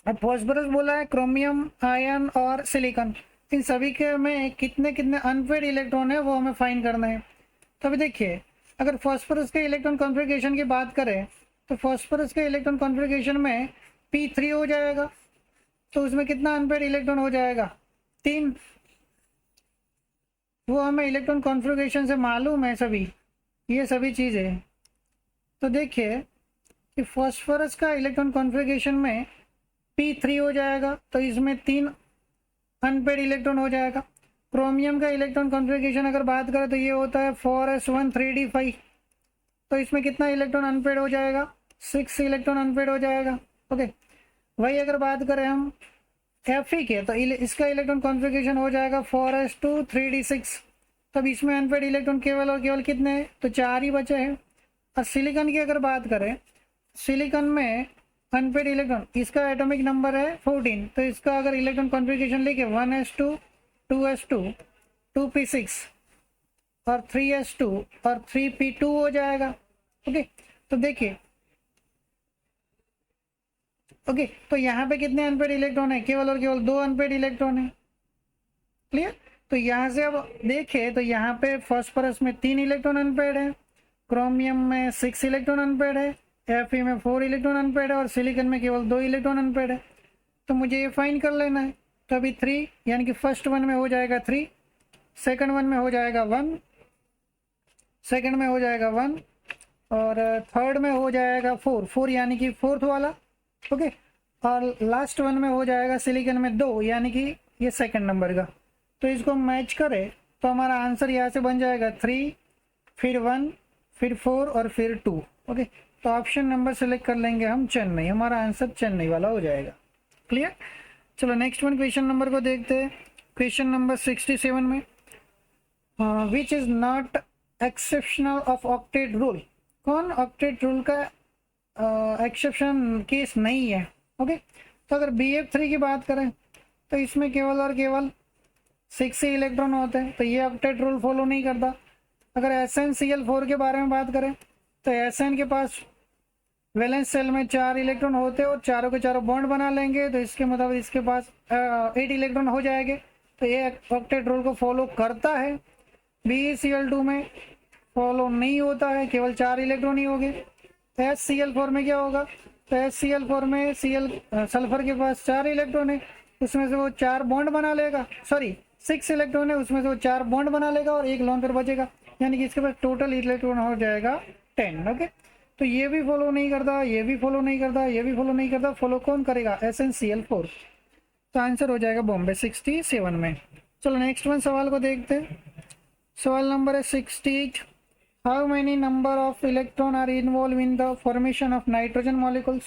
अब फॉस्फोरस बोला है, क्रोमियम, आयन और सिलिकॉन, इन सभी के में कितने कितने अनपेड इलेक्ट्रॉन है वो हमें फाइंड करना है। तो अभी देखिए अगर फॉस्फोरस के इलेक्ट्रॉन कॉन्फ़िगरेशन की बात करें तो फॉस्फोरस के इलेक्ट्रॉन कॉन्फ़िगरेशन में p3 हो जाएगा, तो उसमें कितना अनपेड इलेक्ट्रॉन हो जाएगा 3। वो हमें इलेक्ट्रॉन कॉन्फ़िगरेशन से मालूम है सभी, ये सभी चीज़ें। तो देखिए कि फॉस्फोरस का इलेक्ट्रॉन कॉन्फ़िगरेशन में p3 हो जाएगा, तो इसमें 3 अनपेड इलेक्ट्रॉन हो जाएगा। क्रोमियम का इलेक्ट्रॉन कॉन्फ़िगरेशन अगर बात करें तो ये होता है 4s1 3d5। तो इसमें कितना इलेक्ट्रॉन अनपेड हो जाएगा, 6 इलेक्ट्रॉन अनपेड हो जाएगा। ओके, वही अगर बात करें हम Fe के तो इसका इलेक्ट्रॉन कॉन्फ़िगरेशन हो जाएगा 4s2 3d6। तब इसमें अनपेड इलेक्ट्रॉन केवल और केवल कितने हैं, तो 4 ही बचे हैं। और सिलिकॉन की अगर बात करें, सिलिकॉन में अनपेड इलेक्ट्रॉन, इसका एटॉमिक नंबर है 14। तो इसका अगर इलेक्ट्रॉन कॉन्फ़िगरेशन लेके 1s2 2s2 2p6 और 3s2 और 3p2 हो जाएगा। ओके, तो देखिए, ओके तो यहाँ पे कितने अनपेड इलेक्ट्रॉन है, केवल और केवल 2 अनपेड इलेक्ट्रॉन है। क्लियर। तो यहाँ से अब देखें तो यहाँ पे फास्फोरस में 3 इलेक्ट्रॉन अनपेड है, क्रोमियम में 6 इलेक्ट्रॉन अनपेड है, Fe में 4 इलेक्ट्रॉन अनपेड है और सिलिकॉन में केवल 2 इलेक्ट्रॉन अनपेड है। तो मुझे ये फाइंड कर लेना है। तो अभी 3 यानी कि फर्स्ट वन में हो जाएगा 3, सेकंड वन में हो जाएगा 1, सेकंड में हो जाएगा 1 और थर्ड में हो जाएगा 4 यानी कि फोर्थ वाला। ओके, और लास्ट वन में हो जाएगा सिलिकॉन में 2 यानी कि ये सेकंड नंबर का। तो इसको मैच करें तो हमारा आंसर यहाँ से बन जाएगा 3, फिर 1, फिर 4 और फिर 2। ओके, तो ऑप्शन नंबर सेलेक्ट कर लेंगे हम चेन्नई, हमारा आंसर चेन्नई वाला हो जाएगा। क्लियर। चलो नेक्स्ट वन क्वेश्चन नंबर को देखते हैं। क्वेश्चन नंबर 67 में which is not exceptional of octet rule, कौन ऑक्टेट रूल का एक्सेप्शन केस नहीं है। ओके, तो अगर BF3 की बात करें तो इसमें केवल और केवल 6 ही इलेक्ट्रॉन होते हैं, तो ये ऑक्टेट रूल फॉलो नहीं करता। अगर SnCl4 के बारे में बात करें तो Sn के पास वैलेंस सेल में 4 इलेक्ट्रॉन होते हैं और चारों के चारों बॉन्ड बना लेंगे, तो इसके मतलब इसके पास 8 इलेक्ट्रॉन हो जाएंगे। तो ये ऑक्टेट रूल को फॉलो करता है। BeCl2 में फॉलो नहीं होता है, केवल 4 इलेक्ट्रॉन ही होंगे। HCl4 में क्या होगा, तो HCl4 में सल्फर के पास 4 इलेक्ट्रॉन है, उसमें से वो 4 बॉन्ड बना लेगा, सॉरी 6 इलेक्ट्रॉन है, उसमें से वो 4 बॉन्ड बना लेगा और एक लोन पेयर बचेगा, यानी कि इसके पास टोटल इलेक्ट्रॉन हो जाएगा 10। ओके, तो ये भी फॉलो नहीं करता, ये भी फॉलो नहीं करता, ये भी फॉलो नहीं करता, फॉलो कौन करेगा, SnCl4। तो आंसर हो जाएगा बॉम्बे 67 में। चलो नेक्स्ट वन सवाल को देखते हैं। सवाल नंबर है 68। How many number of electron are involve in the formation of nitrogen molecules,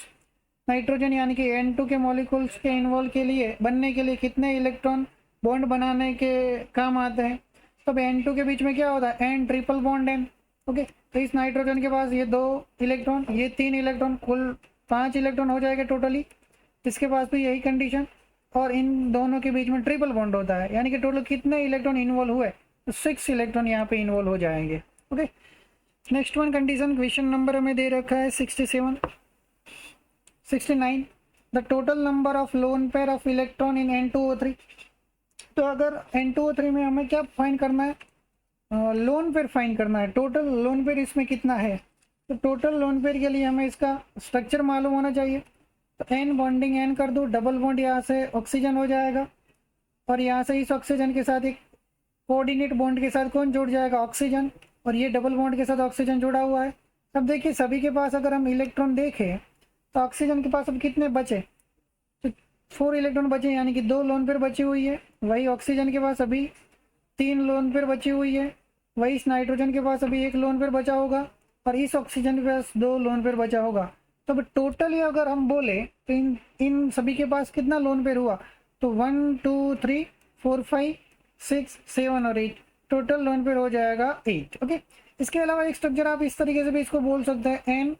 nitrogen यानी कि N2 के मॉलिक्यूल्स के इन्वॉल्व के लिए बनने के लिए कितने इलेक्ट्रॉन बॉन्ड बनाने के काम आते हैं। तो N2 के बीच में क्या होता है, N triple bond N। Okay, तो इस नाइट्रोजन के पास ये 2 इलेक्ट्रॉन, ये 3 इलेक्ट्रॉन, कुल 5 इलेक्ट्रॉन हो जाएगा टोटली। इसके पास भी यही कंडीशन, और इन दोनों के बीच में ट्रिपल बॉन्ड होता है, यानी कि टोटल कितने इलेक्ट्रॉन इन्वॉल्व हुए, तो 6 इलेक्ट्रॉन यहाँ पे इन्वॉल्व हो जाएंगे। Okay, next one condition question number हमें दे रखा है 67 69 the total number of lone pair of electron in N2O3। तो अगर N2O3 में हमें क्या फाइंड करना है, लोन पेयर फाइंड करना है, टोटल लोन पेयर इसमें कितना है। तो टोटल लोन पेयर के लिए हमें इसका स्ट्रक्चर मालूम होना चाहिए। तो N बॉन्डिंग N कर दूँ, डबल बॉन्ड यहाँ से ऑक्सीजन हो जाएगा और यहाँ से इस ऑक्सीजन के साथ एक कोऑर्डिनेट बॉन्ड के साथ कौन जुड़ जाएगा, ऑक्सीजन, और ये डबल बॉन्ड के साथ ऑक्सीजन जुड़ा हुआ है। अब देखिए सभी के पास अगर हम इलेक्ट्रॉन देखें तो ऑक्सीजन के पास अब कितने बचे, तो 4 इलेक्ट्रॉन बचे, यानी कि 2 लोन पेयर बची हुई है। वही ऑक्सीजन के पास अभी 3 लोन पेयर बची हुई है, वही इस नाइट्रोजन के पास अभी 1 लोन पेयर बचा होगा और इस ऑक्सीजन के पास 2 लोन पेयर बचा होगा। तो अब टोटली अगर हम बोले तो इन सभी के पास कितना लोन पेयर हुआ, तो 1 2 3 4 5 6 7 और 8, टोटल लोन पेयर हो जाएगा 8। ओके, इसके अलावा एक स्ट्रक्चर आप इस तरीके से भी इसको बोल सकते हैं, N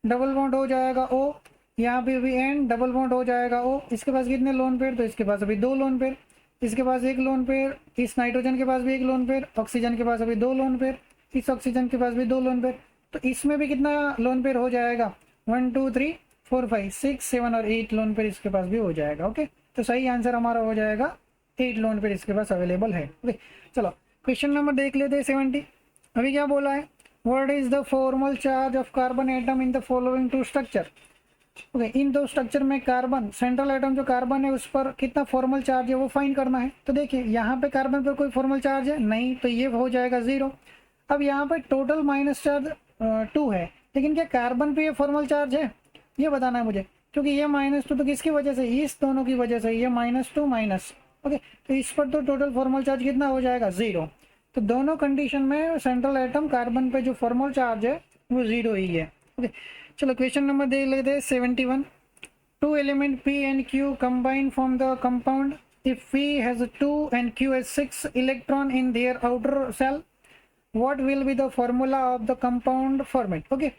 डबल बॉन्ड हो जाएगा O, यहाँ पे भी N डबल बॉन्ड हो जाएगा O। इसके पास कितने लोन पेयर, तो इसके पास अभी 2 लोन पेयर, इसके पास 1 लोन पेयर, इस नाइट्रोजन के पास भी 1 लोन पेयर, ऑक्सीजन के पास अभी 2 लोन पेयर, इस ऑक्सीजन के पास भी 2 लोन पेयर। तो इसमें भी कितना लोन पेयर हो जाएगा, 1 2 3 4 5 6 7 और 8 लोन पेयर इसके पास भी हो जाएगा। ओके, तो सही आंसर हमारा हो जाएगा 8 लोन पेयर इसके पास अवेलेबल है। ओके, चलो क्वेश्चन नंबर देख लेते हैं 70। अभी क्या बोला है, what is the formal charge of carbon atom in the following 2 structure. Okay, in 2 structure में कार्बन, सेंट्रल एटम जो कार्बन है उस पर कितना फॉर्मल चार्ज है वो फाइंड करना है। तो देखिए यहाँ पे कार्बन पर कोई फॉर्मल चार्ज है नहीं, तो ये हो जाएगा 0। अब यहाँ पे टोटल माइनस चार्ज 2 है, लेकिन क्या कार्बन पे ये फॉर्मल चार्ज है, ये बताना है मुझे, क्योंकि ये -2 तो किसकी वजह से, इस दोनों की वजह से, ये -2 माइनस ओके, तो इस पर तो टोटल फॉर्मल चार्ज कितना हो जाएगा, 0। तो दोनों कंडीशन में सेंट्रल एटम कार्बन पे जो फॉर्मल चार्ज है वो 0 ही है। ओके, चलो क्वेश्चन नंबर देख लेते हैं 71। Two element P and Q combine form the compound. If P has 2 and Q has 6 electron in their outer shell, what will be the formula of the compound formed? Okay,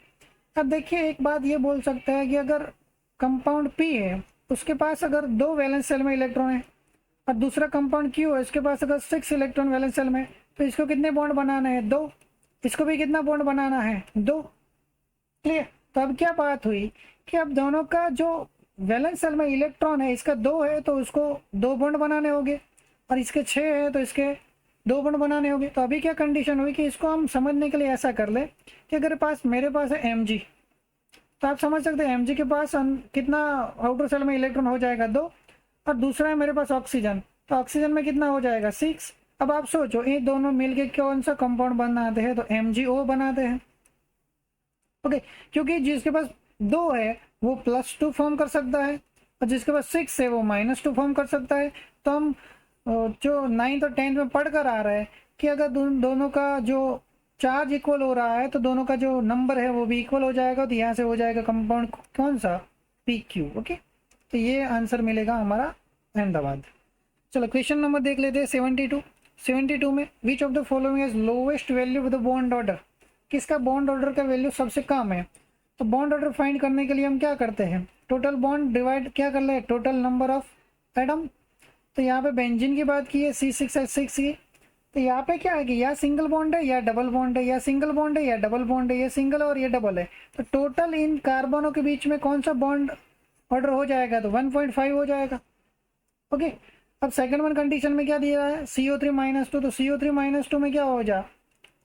अब देखिए एक बात ये बोल सकता है कि अगर कंपाउंड P है उसके पास अगर 2 वैलेंस सेल में इलेक्ट्रॉन है और दूसरा कंपाउंड Q है उसके पास अगर 6 इलेक्ट्रॉन वैलेंस सेल में, तो इसको कितने बॉन्ड बनाना है, 2। इसको भी कितना बॉन्ड बनाना है, 2। क्लियर। तो अब क्या बात हुई कि अब दोनों का जो वैलेंस सेल में इलेक्ट्रॉन है इसका 2 है तो उसको 2 बॉन्ड बनाने होंगे, और इसके 6 है तो इसके 2 बॉन्ड बनाने होंगे। तो अभी क्या कंडीशन हुई कि इसको हम समझने के लिए ऐसा कर ले कि अगर मेरे पास है Mg, तो आप समझ सकते हैं Mg के पास कितना आउटर सेल में इलेक्ट्रॉन हो जाएगा, 2। और दूसरा है मेरे पास ऑक्सीजन, तो ऑक्सीजन में कितना हो जाएगा, 6। अब आप सोचो ये दोनों मिलके कौन सा कंपाउंड बनाते हैं, तो MgO बनाते हैं। ओके, क्योंकि जिसके पास 2 है वो +2 फॉर्म कर सकता है और जिसके पास 6 है वो -2 फॉर्म कर सकता है। तो हम जो 9th और 10th में पढ़ कर आ रहा है कि अगर दोनों का जो चार्ज इक्वल हो रहा है तो दोनों का जो नंबर है वो भी इक्वल हो जाएगा, तो यहाँ से हो जाएगा कंपाउंड कौन सा, PQ। ओके, तो ये आंसर मिलेगा हमारा अहमदाबाद। चलो क्वेश्चन नंबर देख लेते हैं 72 में विच of the following is lowest value of the bond order, किसका बॉन्ड ऑर्डर का वैल्यू सबसे कम है। तो बॉन्ड ऑर्डर फाइंड करने के लिए हम क्या करते हैं, टोटल बॉन्ड डिवाइड क्या कर ले, टोटल नंबर ऑफ एटम। तो यहाँ पे बेंजीन की बात की है C6H6 की, तो यहाँ पे क्या है कि या सिंगल बॉन्ड है या डबल बॉन्ड है, या सिंगल बॉन्ड है या डबल बॉन्ड है, या सिंगल और ये डबल है। तो टोटल इन कार्बनों के बीच में कौन सा बॉन्ड ऑर्डर हो जाएगा, तो 1.5 हो जाएगा। ओके, अब सेकंड वन कंडीशन में क्या दिया है, CO3-2, तो CO3-2 में क्या हो जा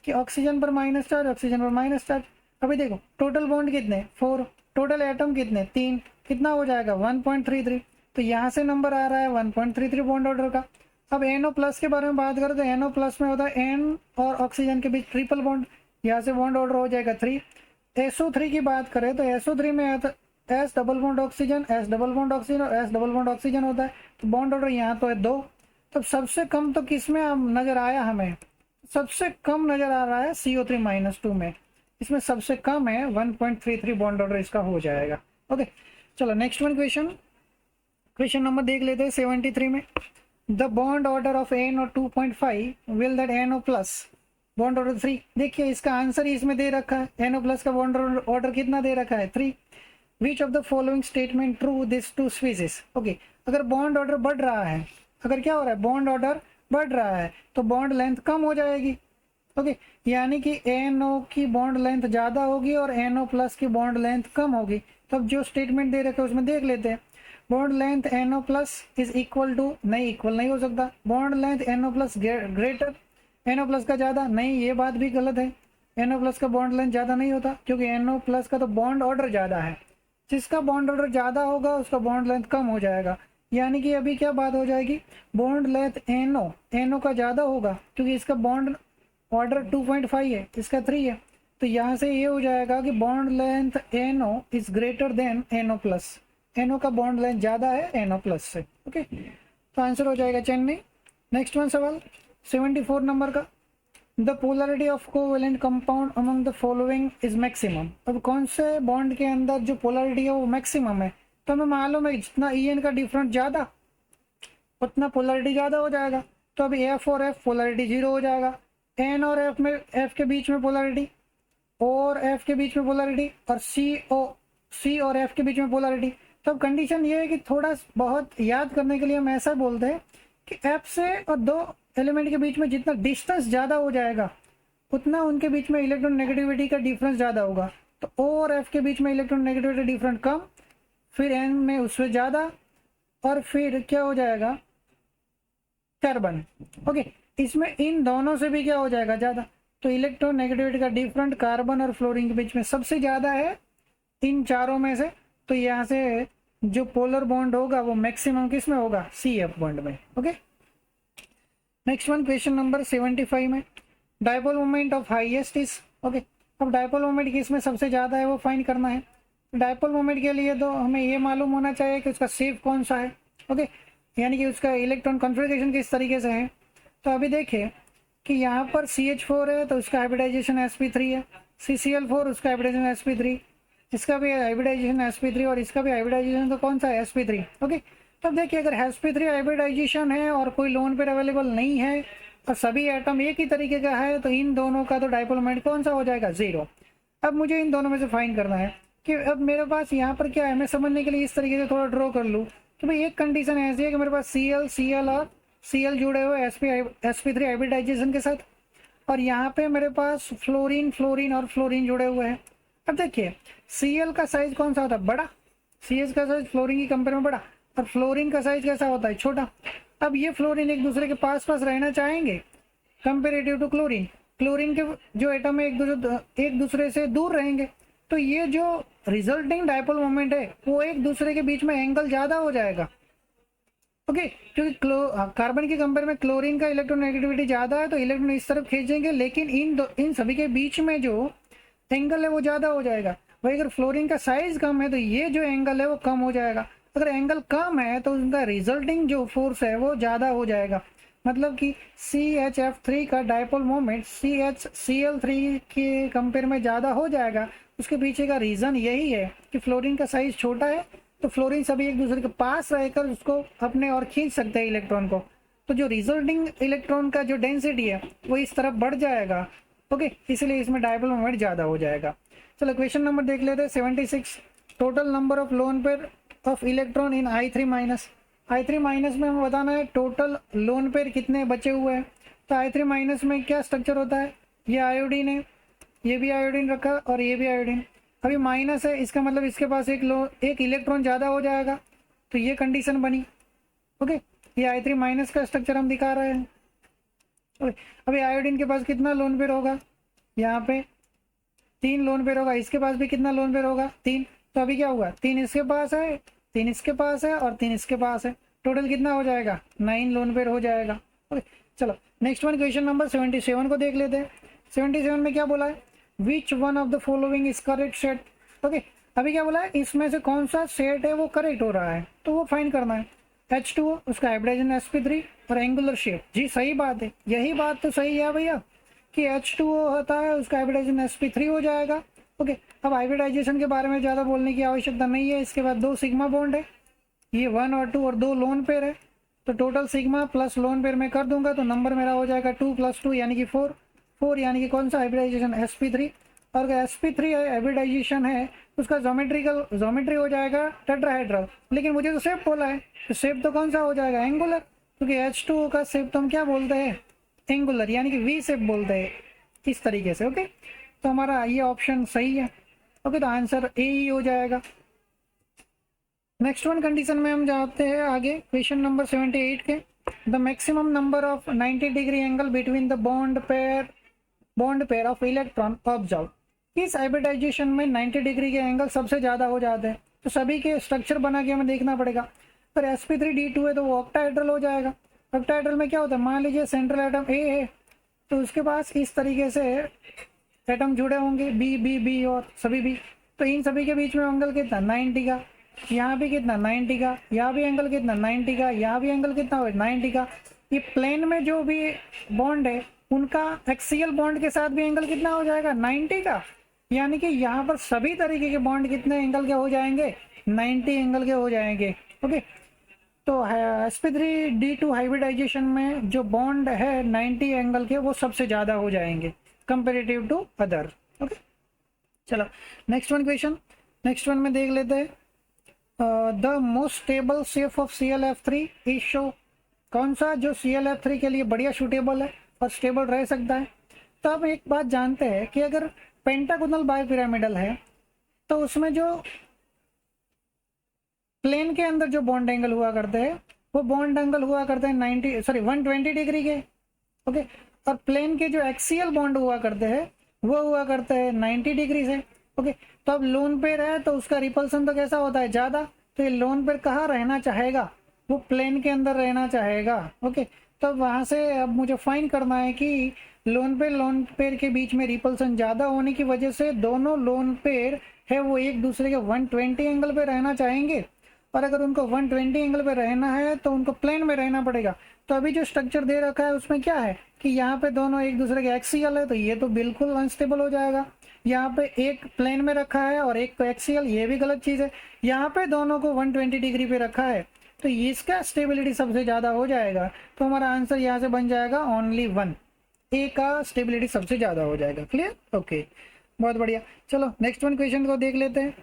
कि ऑक्सीजन पर माइनस चार्ज, ऑक्सीजन पर माइनस चार्ज। अभी देखो टोटल बॉन्ड कितने, 4, टोटल एटम कितने, 3, कितना हो जाएगा 1.33। तो यहाँ से नंबर आ रहा है 1.33 बॉन्ड ऑर्डर का। अब NO+ के बारे में बात करें तो NO+ में होता है N और ऑक्सीजन के बीच ट्रिपल बॉन्ड, यहाँ से बॉन्ड ऑर्डर हो जाएगा 3। SO3 की बात करें तो SO3 में S double bond oxygen, S double bond oxygen और S डबल बॉन्ड ऑक्सीजन होता है, तो बॉन्ड ऑर्डर यहाँ तो है 2। तो सबसे कम तो किस में नजर आया हमें, सबसे कम नजर आ रहा है CO3-2 में, इसमें सबसे कम है 1.33 बॉन्ड ऑर्डर इसका हो जाएगा। ओके, चलो नेक्स्ट वन क्वेश्चन नंबर देख लेते हैं 73 में the bond order of NO 2.5 will that NO+ bond order 3। देखिए इसका आंसर ही इसमें दे रखा है, NO+ का बॉन्ड ऑर्डर कितना दे रखा है, 3। Which of the following statement true this two species. Okay, अगर बॉन्ड ऑर्डर बढ़ रहा है, अगर क्या हो रहा है, बॉन्ड ऑर्डर बढ़ रहा है तो बॉन्ड लेंथ कम हो जाएगी। ओके, यानी कि NO की बॉन्ड लेंथ ज़्यादा होगी और NO+ की बॉन्ड लेंथ कम होगी। तब जो स्टेटमेंट दे रखे उसमें देख लेते हैं, bond length NO+ is equal to, नहीं इक्वल नहीं हो सकता, bond length NO+ greater, NO+ का ज़्यादा, नहीं ये बात भी गलत है, NO+ का बॉन्ड लेंथ ज़्यादा नहीं होता क्योंकि NO+ का तो बॉन्ड ऑर्डर ज़्यादा है, जिसका बॉन्ड ऑर्डर ज़्यादा होगा उसका बॉन्ड लेंथ कम हो जाएगा। यानी कि अभी क्या बात हो जाएगी, बॉन्ड लेंथ NO का ज़्यादा होगा क्योंकि इसका बॉन्ड ऑर्डर 2.5 है, इसका 3 है। तो यहाँ से ये हो जाएगा कि bond length NO is greater than NO+, NO का बॉन्ड लेंथ ज़्यादा है NO+ से। ओके, तो आंसर हो जाएगा चेन्नई। नेक्स्ट वन सवाल 74 नंबर का the polarity of covalent compound among the following is maximum. अब कौन से बॉन्ड के अंदर जो पोलरिटी है वो मैक्सिमम है, तो हमें मालूम है जितना EN का डिफरेंस ज़्यादा उतना पोलरिटी ज़्यादा हो जाएगा। तो अभी F और F पोलरिटी 0 हो जाएगा, N और F में, F के बीच में पोलरिटी, और F के बीच में पोलरिटी, और C और F के बीच में पोलरिटी। तो कंडीशन ये है कि थोड़ा बहुत याद करने के लिए हम ऐसा बोलते हैं कि F से और 2 एलिमेंट के बीच में जितना डिस्टेंस ज़्यादा हो जाएगा उतना उनके बीच में इलेक्ट्रॉन नेगेटिविटी का डिफरेंस ज़्यादा होगा। तो O और F के बीच में इलेक्ट्रॉन नेगेटिविटी डिफरेंस कम, फिर N में उससे ज़्यादा, और फिर क्या हो जाएगा कार्बन। ओके, इसमें इन दोनों से भी क्या हो जाएगा ज़्यादा, तो इलेक्ट्रॉन नेगेटिविटी का डिफरेंट कार्बन और फ्लोरीन के बीच में सबसे ज़्यादा है इन चारों में से। तो यहाँ से जो पोलर बॉन्ड होगा वो मैक्सिमम किस में होगा, CF बॉन्ड में। Okay, next one question number 75 में dipole moment of highest is. Okay, अब डायपोल मोमेंट किस में सबसे ज़्यादा है वो फाइंड करना है। डायपोल मोमेंट के लिए तो हमें ये मालूम होना चाहिए कि उसका शेप कौन सा है। ओके, यानी कि उसका इलेक्ट्रॉन कॉन्फ़िगरेशन किस तरीके से है। तो अभी देखिए कि यहाँ पर CH4 है तो उसका हाइब्रिडाइजेशन sp3 है, CCl4 उसका हाइब्रिडाइजेशन sp3, इसका भी हाइब्रिडाइजेशन sp3 और इसका भी हाइब्रिडाइजेशन तो कौन सा है sp3। ओके, तो देखिए अगर sp3 हाइब्रिडाइजेशन है और कोई लोन पेयर अवेलेबल नहीं है और सभी एटम एक ही तरीके का है तो इन दोनों का तो डाइपोल मोमेंट कौन सा हो जाएगा, 0। अब मुझे इन दोनों में से फाइंड करना है कि अब मेरे पास यहाँ पर क्या है, मैं समझने के लिए इस तरीके से थोड़ा ड्रॉ कर लूँ कि भाई एक कंडीशन ऐसी है कि मेरे पास Cl और Cl जुड़े हुए sp3 हाइब्रिडाइजेशन के साथ, और यहाँ पे मेरे पास फ्लोरीन और फ्लोरीन जुड़े हुए हैं। अब देखिए Cl का साइज कौन सा होता है, बड़ा, CH का साइज फ्लोरीन की कंपेयर में बड़ा, और फ्लोरीन का साइज कैसा होता है, छोटा। अब ये फ्लोरीन एक दूसरे के पास रहना चाहेंगे कंपेरेटिव टू क्लोरीन, क्लोरीन के जो एटम है एक दूसरे से दूर रहेंगे, तो ये जो रिजल्टिंग डाइपोल मोमेंट है वो एक दूसरे के बीच में एंगल ज़्यादा हो जाएगा। ओके, क्योंकि कार्बन के कंपेयर में क्लोरीन का इलेक्ट्रोनेगेटिविटी ज़्यादा है तो इलेक्ट्रॉन इस तरफ खींचेंगे, लेकिन इन सभी के बीच में जो एंगल है वो ज़्यादा हो जाएगा। भाई अगर फ्लोरीन का साइज कम है तो ये जो एंगल है वो कम हो जाएगा, अगर एंगल कम है तो उनका रिजल्टिंग जो फोर्स है वो ज़्यादा हो जाएगा। मतलब कि CHF3 का डाइपोल मोमेंट CH-Cl3 के कंपेयर में ज़्यादा हो जाएगा। उसके पीछे का रीज़न यही है कि फ्लोरीन का साइज छोटा है तो फ्लोरीन सभी एक दूसरे के पास रहकर उसको अपने और खींच सकते हैं इलेक्ट्रॉन को, तो जो रिजल्टिंग इलेक्ट्रॉन का जो डेंसिटी है वो इस तरफ बढ़ जाएगा। ओके, इसलिए इसमें डाइपोल मोमेंट ज़्यादा हो जाएगा। चलो क्वेश्चन नंबर देख लेते हैं 76। Total number of lone pair of electron in I3 minus में हमें बताना है टोटल लोन पेयर कितने बचे हुए हैं। तो I3 माइनस में क्या स्ट्रक्चर होता है, ये आयोडीन है, ये भी आयोडीन रखा और ये भी आयोडीन। अभी माइनस है, इसका मतलब इसके पास एक इलेक्ट्रॉन ज़्यादा हो जाएगा, तो ये कंडीशन बनी। ओके, ये I3 माइनस का स्ट्रक्चर हम दिखा रहे हैं। ओके, अभी आयोडीन के पास कितना लोन पेयर होगा, यहाँ पे 3 लोन पेयर होगा, इसके पास भी कितना लोन पेयर होगा, 3। तो अभी क्या हुआ, 3 इसके पास है, 3 इसके पास है और 3 इसके पास है, टोटल कितना हो जाएगा, 9 लोन पेयर हो जाएगा। ओके, चलो नेक्स्ट वन क्वेश्चन नंबर 77 को देख लेते हैं। 77 में क्या बोला है, विच one of the following is correct set. Okay, अभी क्या बोला है, इसमें से कौन सा सेट है वो करेक्ट हो रहा है, तो वो फाइंड करना है। H2O उसका हाइब्रिडाइजेशन sp3 और एंगुलर शेप, जी सही बात है, यही बात तो सही है भैया कि H2O होता है उसका हाइब्रिडाइजेशन sp3 हो जाएगा। ओके, अब हाइब्रिडाइजेशन के बारे में ज़्यादा बोलने की आवश्यकता नहीं है। इसके बाद 2 सिग्मा बॉन्ड है, ये 1 और 2 और 2 लोन पेयर है, तो total sigma plus lone pair में कर दूंगा तो नंबर मेरा हो जाएगा 2 + 2 यानी कि 4 यानी कि कौन सा हाइब्रिडाइजेशन sp3। और अगर sp3 हाइब्रिडाइजेशन है उसका जोमेट्री हो जाएगा टेट्राहेड्रल, लेकिन मुझे तो शेप बोला है, तो शेप तो कौन सा हो जाएगा, एंगुलर, क्योंकि H2O का शेप तो हम क्या बोलते हैं, एंगुलर, यानी कि वी शेप बोलते हैं इस तरीके से। ओके, तो हमारा ये ऑप्शन सही है। ओके, तो आंसर ए ही हो जाएगा। नेक्स्ट वन कंडीशन में हम जाते हैं आगे क्वेश्चन नंबर 78 के। The maximum number of 90 degree angle between the bond pair of electron observe. इस हाइब्रिडाइजेशन में 90 डिग्री के एंगल सबसे ज़्यादा हो जाते हैं, तो सभी के स्ट्रक्चर बना के हमें देखना पड़ेगा। पर sp3d2 है तो वो ऑक्टाहेड्रल हो जाएगा। ऑक्टाहेड्रल में क्या होता है, मान लीजिए सेंट्रल एटम A है तो उसके पास इस तरीके से एटम जुड़े होंगे बी और सभी भी, तो इन सभी के बीच में एंगल कितना 90 का, यहाँ भी कितना 90 का, यहाँ भी एंगल कितना 90 का, यहाँ भी एंगल कितना हो 90 का। ये प्लेन में जो भी बॉन्ड है उनका एक्सियल बॉन्ड के साथ भी एंगल कितना हो जाएगा 90 का, यानी कि यहाँ पर सभी तरीके के बॉन्ड कितने एंगल के हो जाएंगे 90 एंगल के हो जाएंगे। ओके, तो sp3d2 हाइब्रिडाइजेशन में जो बॉन्ड है 90 एंगल के वो सबसे ज़्यादा हो जाएंगे कंपेरेटिव टू अदर। ओके, चलो नेक्स्ट वन में देख लेते हैं। The most stable shape of ClF3 is show. कौन सा जो ClF3 के लिए बढ़िया सूटेबल है और स्टेबल रह सकता है। तो अब एक बात जानते हैं कि अगर पेंटागोनल बायोपिरामिडल है तो उसमें जो प्लेन के अंदर जो बॉन्ड एंगल हुआ करते हैं वो बॉन्ड एंगल हुआ करते हैं 120 डिग्री के। ओके, और प्लेन के जो एक्सियल बॉन्ड हुआ करते हैं वो हुआ करते हैं 90 डिग्री से। ओके, तो अब लोन पेयर है तो उसका रिपल्सन तो कैसा होता है ज़्यादा, तो ये लोन पेयर कहाँ रहना चाहेगा, वो प्लेन के अंदर रहना चाहेगा। ओके, तो वहाँ से अब मुझे फाइंड करना है कि लोन पेयर के बीच में रिपल्सन ज़्यादा होने की वजह से दोनों लोन पेयर है वो एक दूसरे के 120 एंगल पे रहना चाहेंगे, और अगर उनको 120 एंगल पे रहना है तो उनको प्लेन में रहना पड़ेगा। तो अभी जो स्ट्रक्चर दे रखा है उसमें क्या है कि यहाँ पे दोनों एक दूसरे के एक्सियल है, तो ये तो बिल्कुल अनस्टेबल हो जाएगा। यहाँ पे एक प्लेन में रखा है और एक को एक्सियल, ये भी गलत चीज़ है। यहाँ पे दोनों को 120 डिग्री पे रखा है, तो इसका स्टेबिलिटी सबसे ज़्यादा हो जाएगा। तो हमारा आंसर यहाँ से बन जाएगा ओनली 1, ए का स्टेबिलिटी सबसे ज़्यादा हो जाएगा। क्लियर? ओके, बहुत बढ़िया। चलो नेक्स्ट वन क्वेश्चन को देख लेते हैं।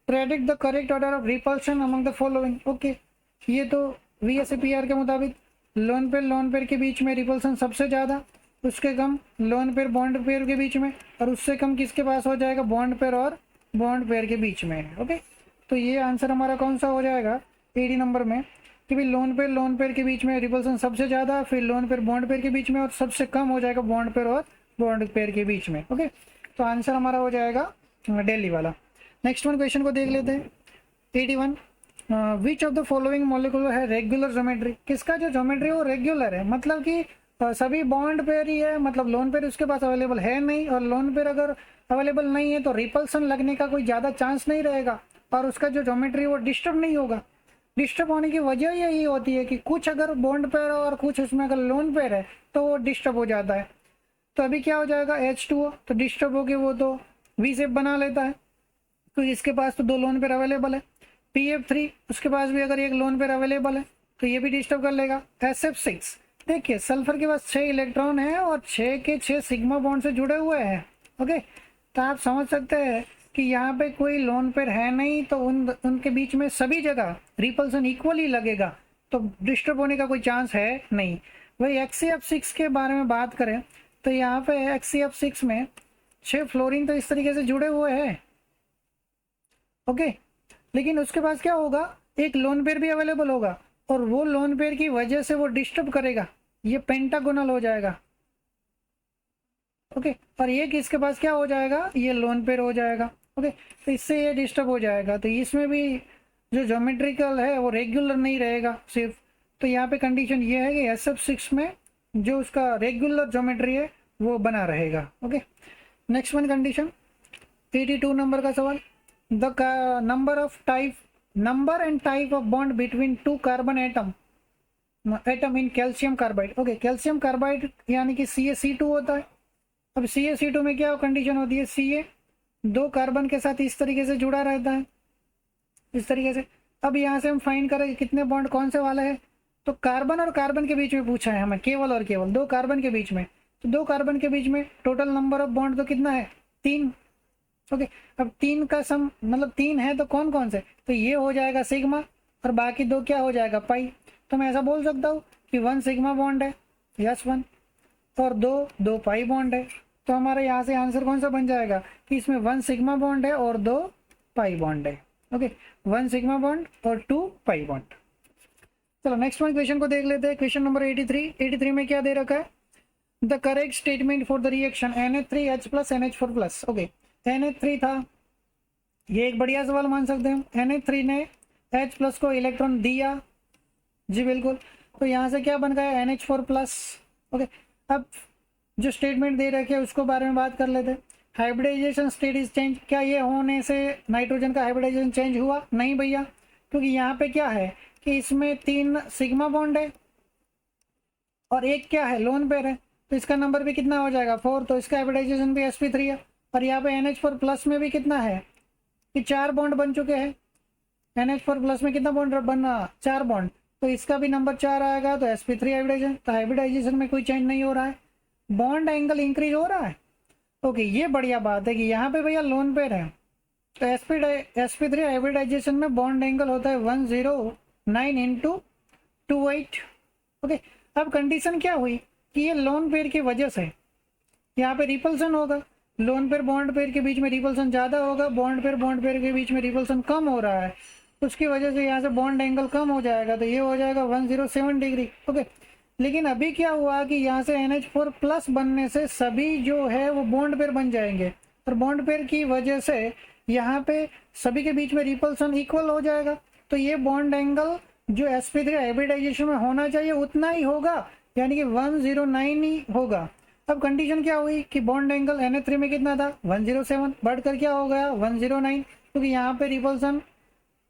Predict the correct order of repulsion among the following. Okay, ये तो VSEPR के मुताबिक लोन पेयर के बीच में रिपल्सन सबसे ज़्यादा, उसके कम लोन पेयर बॉन्ड पेयर के बीच में, और उससे कम किसके पास हो जाएगा? बॉन्ड पेयर और बॉन्ड पेयर के बीच में। ओके, तो ये आंसर हमारा कौन सा हो जाएगा 80 नंबर में कि भाई लोन पेयर के बीच में रिपल्सन सबसे ज़्यादा, फिर लोन पेयर बॉन्ड पेयर के बीच में, और सबसे कम हो जाएगा बॉन्ड पेयर और बॉन्ड पेयर के बीच में। ओके, तो आंसर हमारा हो जाएगा दिल्ली वाला। नेक्स्ट वन क्वेश्चन को देख लेते हैं। 81 विच ऑफ द फॉलोइंग मॉलिक्यूल है रेगुलर ज्योमेट्री। किसका जो ज्योमेट्री है वो रेगुलर है, मतलब कि सभी बॉन्ड पेयर ही है, मतलब लोन पेयर उसके पास अवेलेबल है नहीं, और लोन पेयर अगर अवेलेबल नहीं है तो रिपल्सन लगने का कोई ज़्यादा चांस नहीं रहेगा, और उसका जो ज्योमेट्री वो डिस्टर्ब नहीं होगा। डिस्टर्ब होने की वजह यही होती है कि कुछ अगर बॉन्ड पेयर और कुछ उसमें अगर लोन पेयर है तो वो डिस्टर्ब हो जाता है। तो अभी क्या हो जाएगा? H2O, तो डिस्टर्ब होके वो तो V शेप बना लेता है, तो इसके पास तो 2 लोन पेयर अवेलेबल है। PF3, उसके पास भी अगर एक लोन पेयर अवेलेबल है तो ये भी डिस्टर्ब कर लेगा। SF6, देखिए सल्फर के पास 6 इलेक्ट्रॉन है और 6 के 6 सिग्मा बॉन्ड से जुड़े हुए हैं। ओके, तो आप समझ सकते हैं कि यहाँ पे कोई लोन पेयर है नहीं, तो उनके बीच में सभी जगह रिपल्सन इक्वली लगेगा, तो डिस्टर्ब होने का कोई चांस है नहीं। वही HCF6 के बारे में बात करें तो यहाँ पे HCF6 में 6 फ्लोरीन तो इस तरीके से जुड़े हुए हैं। ओके, लेकिन उसके पास क्या होगा? एक लोन पेयर भी अवेलेबल होगा, और वो लोन पेयर की वजह से वो डिस्टर्ब करेगा, ये पेंटागोनल हो जाएगा। ओके, और ये किसके पास क्या हो जाएगा? ये लोन पेयर हो जाएगा। ओके, तो इससे ये डिस्टर्ब हो जाएगा, तो इसमें भी जो ज्योमेट्रिकल है वो रेगुलर नहीं रहेगा सिर्फ। तो यहाँ पे कंडीशन ये है कि SF6 में जो उसका रेगुलर ज्योमेट्री है वो बना रहेगा। Okay, next one condition 82 number का सवाल। The number and type of bond between 2 carbon atom in calcium carbide. Okay, calcium carbide यानी कि CaC2 होता है। अब CaC2 में क्या कंडीशन होती है? Ca 2 कार्बन के साथ इस तरीके से जुड़ा रहता है, इस तरीके से। अब यहाँ से हम फाइंड करें कितने बॉन्ड कौन से वाले हैं, तो कार्बन और कार्बन के बीच में पूछा है हमें, केवल और केवल 2 कार्बन के बीच में। तो 2 कार्बन के बीच में टोटल नंबर ऑफ बॉन्ड तो कितना है? 3। ओके, अब 3 का सम मतलब 3 है तो कौन कौन से? तो ये हो जाएगा सिग्मा, और बाकी 2 क्या हो जाएगा? पाई। तो मैं ऐसा बोल सकता हूँ कि 1 सिग्मा बॉन्ड है, यस 1, और 2 पाई बॉन्ड है। तो हमारे यहाँ से आंसर कौन सा बन जाएगा कि इसमें 1 सिग्मा बॉन्ड है और 2 पाई बॉन्ड है। ओके, 1 सिग्मा बॉन्ड और 2 पाई बॉन्ड। चलो नेक्स्ट वन क्वेश्चन को देख लेते हैं। क्वेश्चन नंबर 83 में क्या दे रखा है? The correct statement for the reaction NH3H plus NH4 plus. Okay, NH3 था, ये एक बढ़िया सवाल मान सकते हैं। NH3 ने H प्लस को इलेक्ट्रॉन दिया, जी बिल्कुल, तो यहाँ से क्या बन गया? NH4 plus. ओके, अब जो स्टेटमेंट दे रखे हैं उसको बारे में बात कर लेते हैं। हाइब्रिडाइजेशन स्टेट इज चेंज, क्या ये होने से नाइट्रोजन का हाइब्रिडाइजेशन चेंज हुआ? नहीं भैया, क्योंकि यहाँ पे क्या है कि इसमें 3 सिग्मा बॉन्ड है और एक क्या है? लोन पेयर है, तो इसका नंबर भी कितना हो जाएगा? 4, तो इसका हाइब्रिडाइजेशन भी sp3 है। और यहाँ पे NH4 प्लस में भी कितना है कि 4 बॉन्ड बन चुके हैं। NH4 प्लस में कितना बॉन्ड बना? 4 बॉन्ड, तो इसका भी नंबर 4 आएगा, तो sp3 हाइब्रिडाइजेशन। तो हाइब्रिडाइजेशन में कोई चेंज नहीं हो रहा है, बॉन्ड एंगल इंक्रीज हो रहा है। ओके, ये बढ़िया बात है कि यहाँ पे भैया लोन पेयर है, तो sp3 हाइब्रिडाइजेशन में बॉन्ड एंगल होता है 109 इंटू 28। ओके, अब कंडीशन क्या हुई कि ये लोन पेयर की वजह से यहाँ पे रिपल्सन होगा, लोन पेयर बॉन्ड पेयर के बीच में रिपल्सन ज़्यादा होगा, बॉन्ड पेयर के बीच में रिपल्सन कम हो रहा है, उसकी वजह से यहाँ से बॉन्ड एंगल कम हो जाएगा, तो ये हो जाएगा 107 डिग्री। ओके, लेकिन अभी क्या हुआ कि यहाँ से NH4 प्लस बनने से सभी जो है वो बॉन्ड पेयर बन जाएंगे, और बॉन्ड पेयर की वजह से यहाँ पे सभी के बीच में रिपल्सन इक्वल हो जाएगा, तो ये बॉन्ड एंगल जो sp3 हाइब्रिडाइजेशन में होना चाहिए उतना ही होगा, यानी कि 109 ही होगा। अब कंडीशन क्या हुई कि बॉन्ड एंगल NH3 में कितना था? 107, बढ़कर क्या हो गया? 109, क्योंकि यहाँ पे रिपल्सन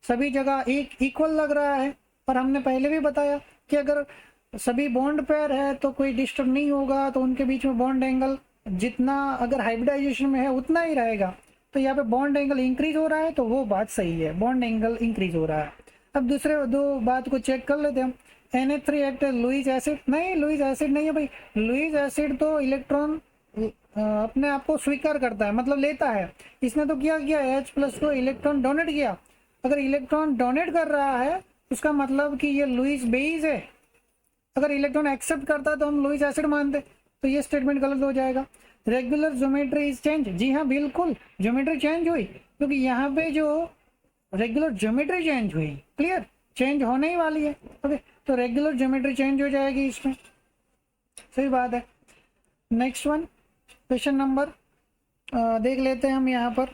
सभी जगह एक इक्वल लग रहा है। और हमने पहले भी बताया कि अगर सभी बॉन्ड पेयर है तो कोई डिस्टर्ब नहीं होगा, तो उनके बीच में बॉन्ड एंगल जितना अगर हाइब्रिडाइजेशन में है उतना ही रहेगा। तो यहाँ पे बॉन्ड एंगल इंक्रीज हो रहा है, तो वो बात सही है, बॉन्ड एंगल इंक्रीज हो रहा है। अब दूसरे दो बात को चेक कर लेते हैं हम। NH3 एक्ट लुईस एसिड, नहीं लुईस एसिड नहीं है भाई। लुईस एसिड तो इलेक्ट्रॉन अपने आप को स्वीकार करता है, मतलब लेता है। इसने तो क्या किया, H+ को इलेक्ट्रॉन डोनेट किया। अगर इलेक्ट्रॉन डोनेट कर रहा है उसका मतलब कि ये लुईस बेस है। अगर इलेक्ट्रॉन एक्सेप्ट करता तो हम लुईस एसिड मानते, तो ये स्टेटमेंट गलत हो जाएगा। रेगुलर ज्योमेट्री इज चेंज, जी हाँ बिल्कुल ज्योमेट्री चेंज हुई, क्योंकि यहाँ पे जो रेगुलर ज्योमेट्री चेंज हुई, क्लियर, चेंज होने ही वाली है। ओके, तो रेगुलर ज्योमेट्री चेंज हो जाएगी इसमें, सही बात है। नेक्स्ट वन, क्वेश्चन नंबर देख लेते हैं हम यहाँ पर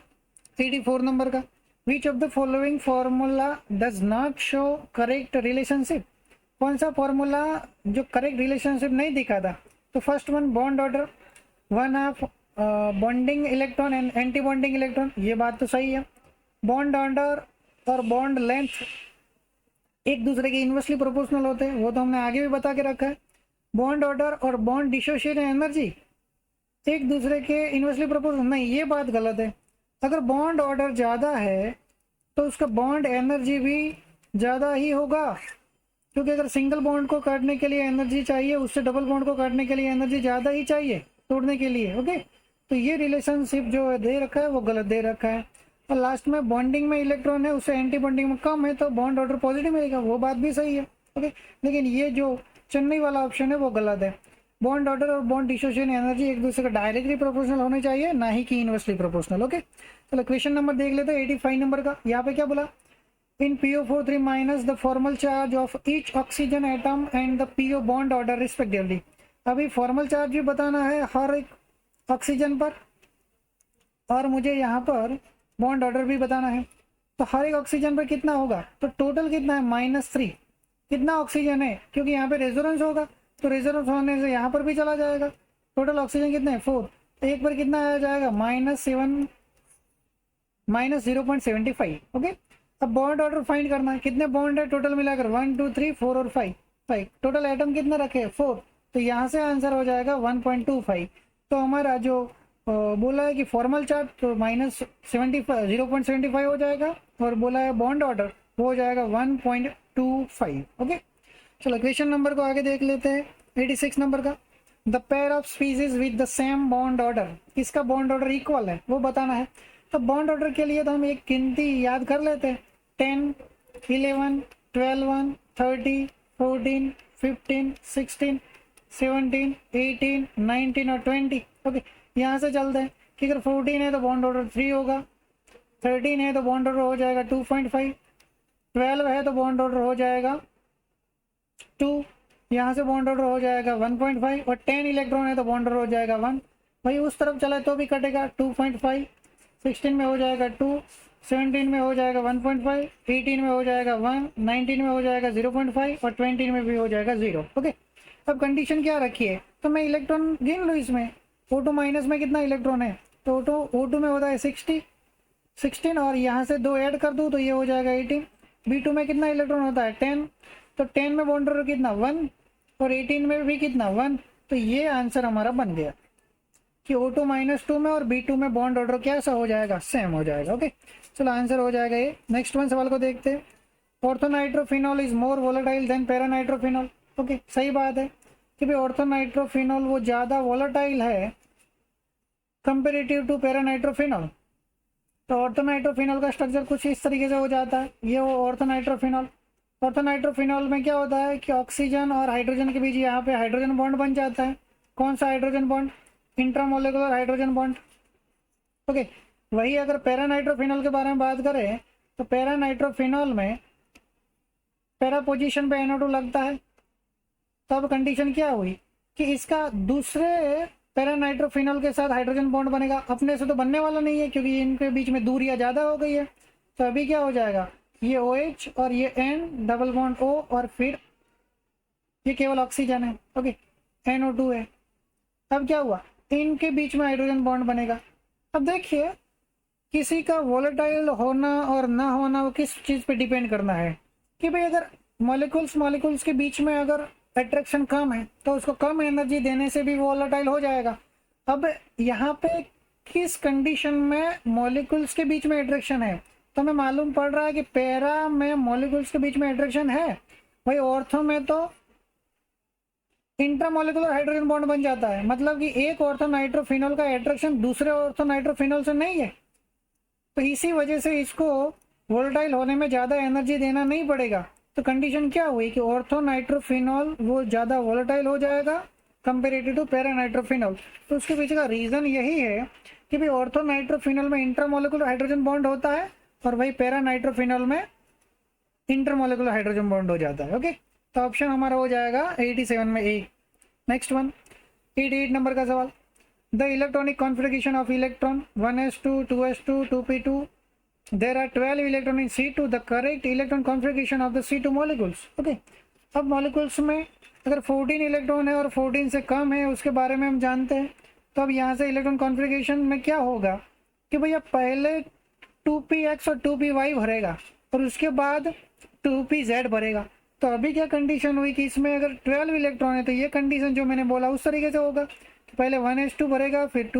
84 नंबर का। विच of the following formula does not show correct relationship, कौन सा फॉर्मूला जो करेक्ट रिलेशनशिप नहीं दिखा था। तो first one, bond order, one of bonding electron and anti bonding electron, ये बात तो सही है। बॉन्ड ऑर्डर और बॉन्ड लेंथ एक दूसरे के इन्वर्सली प्रोपोर्शनल होते हैं, वो तो हमने आगे भी बता के रखा है। बॉन्ड ऑर्डर और बॉन्ड डिसोसिएशन एनर्जी एक दूसरे के इन्वर्सली प्रोपोर्शनल नहीं, ये बात गलत है। अगर बॉन्ड ऑर्डर ज़्यादा है तो उसका बॉन्ड एनर्जी भी ज़्यादा ही होगा, क्योंकि अगर सिंगल बॉन्ड को काटने के लिए एनर्जी चाहिए, उससे डबल बॉन्ड को काटने के लिए एनर्जी ज़्यादा ही चाहिए तोड़ने के लिए। ओके, तो ये रिलेशनशिप जो दे रखा है वो गलत दे रखा है। और लास्ट में बॉन्डिंग में इलेक्ट्रॉन है, उससे एंटी बॉन्डिंग में कम है, तो बॉन्ड ऑर्डर पॉजिटिव मिलेगा, वो बात भी सही है। ओके, लेकिन ये जो चेन्नई वाला ऑप्शन है वो गलत है। बॉन्ड ऑर्डर और बॉन्ड डिसोसिएशन एनर्जी एक दूसरे का डायरेक्टली प्रोपोर्शनल होने चाहिए, ना ही कि इनवर्सली प्रोपोर्शनल। ओके, चलो क्वेश्चन नंबर देख लेते हैं 85 नंबर का। यहाँ पे क्या बोला, इन PO43 minus the formal charge of each oxygen atom and the PO bond order respectively. अभी फॉर्मल चार्ज भी बताना है हर एक ऑक्सीजन पर, और मुझे यहाँ पर बॉन्ड ऑर्डर भी बताना है। तो हर एक ऑक्सीजन पर कितना होगा, तो टोटल कितना है -3, कितना ऑक्सीजन है, क्योंकि यहाँ पे रेजोनेंस होगा, तो रेजोनेंस होने से यहाँ पर भी चला जाएगा। टोटल ऑक्सीजन कितना है 4, तो एक पर कितना आ जाएगा -0.75। ओके, अब बॉन्ड ऑर्डर फाइंड करना है, कितने बॉन्ड है टोटल मिलाकर 1 2 3 4 और 5, टोटल एटम कितना रखे 4, तो यहाँ से आंसर हो जाएगा 1.25। तो हमारा जो बोला है कि फॉर्मल चार्ज तो -0.75 हो जाएगा, और बोला है बॉन्ड ऑर्डर वो हो जाएगा 1.25। ओके, चलो क्वेश्चन नंबर को आगे देख लेते हैं 86 नंबर का। The pair of species with the same bond order, किसका बॉन्ड ऑर्डर इक्वल है वो बताना है। तो बॉन्ड ऑर्डर के लिए तो हम एक गिनती याद कर लेते हैं, 10 11 12 30 14 15 16 17 18 19 और 20। ओके, यहाँ से चलते हैं कि अगर 14 है तो बॉन्ड ऑर्डर 3 होगा, 13 है तो बॉन्ड ऑर्डर हो जाएगा 2.5, 12 है तो बॉन्ड ऑर्डर हो जाएगा 2, यहाँ से बॉन्ड ऑर्डर हो जाएगा 1.5, और 10 इलेक्ट्रॉन है तो बॉन्ड ऑर्डर हो जाएगा 1। भाई उस तरफ चला तो भी कटेगा 2.5, 16 में हो जाएगा 2, 17 में हो जाएगा 1.5, 18 में हो जाएगा 1, 19 में हो जाएगा 0.5 और 20 में भी हो जाएगा 0। ओके, अब कंडीशन क्या रखी है, तो मैं इलेक्ट्रॉन गिन लूँ इसमें। O2 माइनस में कितना इलेक्ट्रॉन है, तो O2 में होता है 16, और यहाँ से 2 ऐड कर दूँ तो ये हो जाएगा 18। B2 में कितना इलेक्ट्रॉन होता है 10, तो 10 में बॉन्ड ऑर्डर कितना 1, और 18 में भी कितना 1। तो ये आंसर हमारा बन गया कि O2 -2 में और B2 में बॉन्ड ऑर्डर कैसा हो जाएगा, सेम हो जाएगा। ओके, चलो आंसर हो जाएगा ये। नेक्स्ट वन सवाल को देखते हैं। Orthonitrophenol is more volatile than paranitrophenol. Okay, सही बात है कि भाई ऑर्थोनाइट्रोफिनॉल वो ज़्यादा वोलेटाइल है कंपेरेटिव टू पैरानाइट्रोफिनॉल। तो ऑर्थोनाइट्रोफिनॉल का स्ट्रक्चर कुछ इस तरीके से हो जाता है, ये वो ऑर्थोनाइट्रोफिनॉल में क्या होता है कि ऑक्सीजन और हाइड्रोजन के बीच यहाँ पे हाइड्रोजन बॉन्ड बन जाता है। कौन सा hydrogen bond, intramolecular hydrogen bond. Okay, वही अगर पैरानाइट्रोफिनॉल के बारे में बात करें तो पैरानाइट्रोफिनॉल में पैरा पोजीशन पे NO2 लगता है। तो अब कंडीशन क्या हुई कि इसका दूसरे पैरानाइट्रोफिनॉल के साथ हाइड्रोजन बॉन्ड बनेगा, अपने से तो बनने वाला नहीं है क्योंकि इनके बीच में दूरियां ज़्यादा हो गई है। तो अभी क्या हो जाएगा, ये OH और ये N डबल बॉन्ड O, और फिर ये केवल ऑक्सीजन है। ओके, NO2 है। अब क्या हुआ, इनके बीच में हाइड्रोजन बॉन्ड बनेगा। अब देखिए किसी का वोलेटाइल होना और ना होना वो किस चीज़ पे डिपेंड करना है कि भाई अगर मॉलिक्यूल्स के बीच में अगर अट्रैक्शन कम है तो उसको कम एनर्जी देने से भी वोलेटाइल हो जाएगा। अब यहाँ पे किस कंडीशन में मॉलिक्यूल्स के बीच में अट्रैक्शन है, तो हमें मालूम पड़ रहा है कि पैरा में मॉलिक्यूल्स के बीच में अट्रैक्शन है, भाई ऑर्थो में तो इंट्रामोलिकुलर हाइड्रोजन बॉन्ड बन जाता है, मतलब कि एक ऑर्थो नाइट्रोफिनॉल का अट्रैक्शन दूसरे ऑर्थो नाइट्रोफिनॉल से नहीं है, तो इसी वजह से इसको वोलेटाइल होने में ज़्यादा एनर्जी देना नहीं पड़ेगा। तो कंडीशन क्या हुई कि ऑर्थो नाइट्रोफिनॉल वो ज़्यादा वोलेटाइल हो जाएगा कंपेरेटिव टू पैरा नाइट्रोफिनॉल। तो उसके पीछे का रीज़न यही है कि भाई ऑर्थो नाइट्रोफिनॉल में इंट्रामोलिकुलर हाइड्रोजन बॉन्ड होता है और वही पैरा नाइट्रोफिनॉल में इंटरमोलिकुलर हाइड्रोजन बॉन्ड हो जाता है। ओके, तो ऑप्शन हमारा हो जाएगा 87 में ए। नेक्स्ट वन 88 नंबर का सवाल, the electronic configuration of electron 1s2 2s2 2p2 there are 12 electron in C2, the correct electron configuration of the C2 molecules. Okay, अब मॉलिक्यूल्स में अगर 14 इलेक्ट्रॉन है और 14 से कम है उसके बारे में हम जानते हैं, तो अब यहाँ से इलेक्ट्रॉन कॉन्फ़िगरेशन में क्या होगा कि भैया पहले 2px और 2py भरेगा और उसके बाद 2pz भरेगा। तो अभी क्या कंडीशन हुई कि इसमें अगर 12 इलेक्ट्रॉन है तो ये कंडीशन जो मैंने बोला उस तरीके से होगा कि पहले 1s2 भरेगा, फिर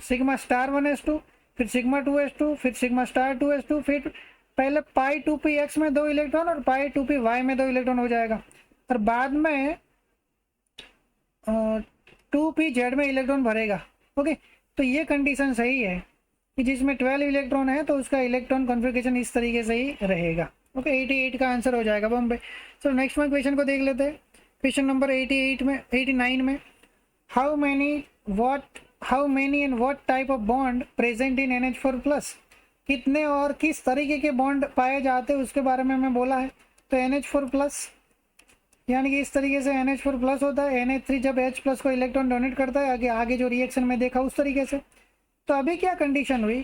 सिग्मा स्टार 1s2, फिर सिग्मा 2s2, फिर सिग्मा स्टार 2s2, फिर पहले पाई 2px में 2 इलेक्ट्रॉन और पाई 2py में 2 इलेक्ट्रॉन हो जाएगा और बाद में 2pz में इलेक्ट्रॉन भरेगा। ओके, तो ये कंडीशन सही है कि जिसमें 12 इलेक्ट्रॉन है तो उसका इलेक्ट्रॉन कॉन्फ़िगरेशन इस तरीके से ही रहेगा। ओके, 88 का आंसर हो जाएगा बॉम्बे। चलो नेक्स्ट में क्वेश्चन को देख लेते हैं। क्वेश्चन नंबर 89 में how many and what type of bond present in NH4 plus, कितने और किस तरीके के बॉन्ड पाए जाते हैं उसके बारे में हमें बोला है। तो NH4 प्लस यानी कि इस तरीके से NH4 प्लस होता है, NH3 जब H प्लस को इलेक्ट्रॉन डोनेट करता है, आगे जो रिएक्शन में देखा उस तरीके से। तो अभी क्या कंडीशन हुई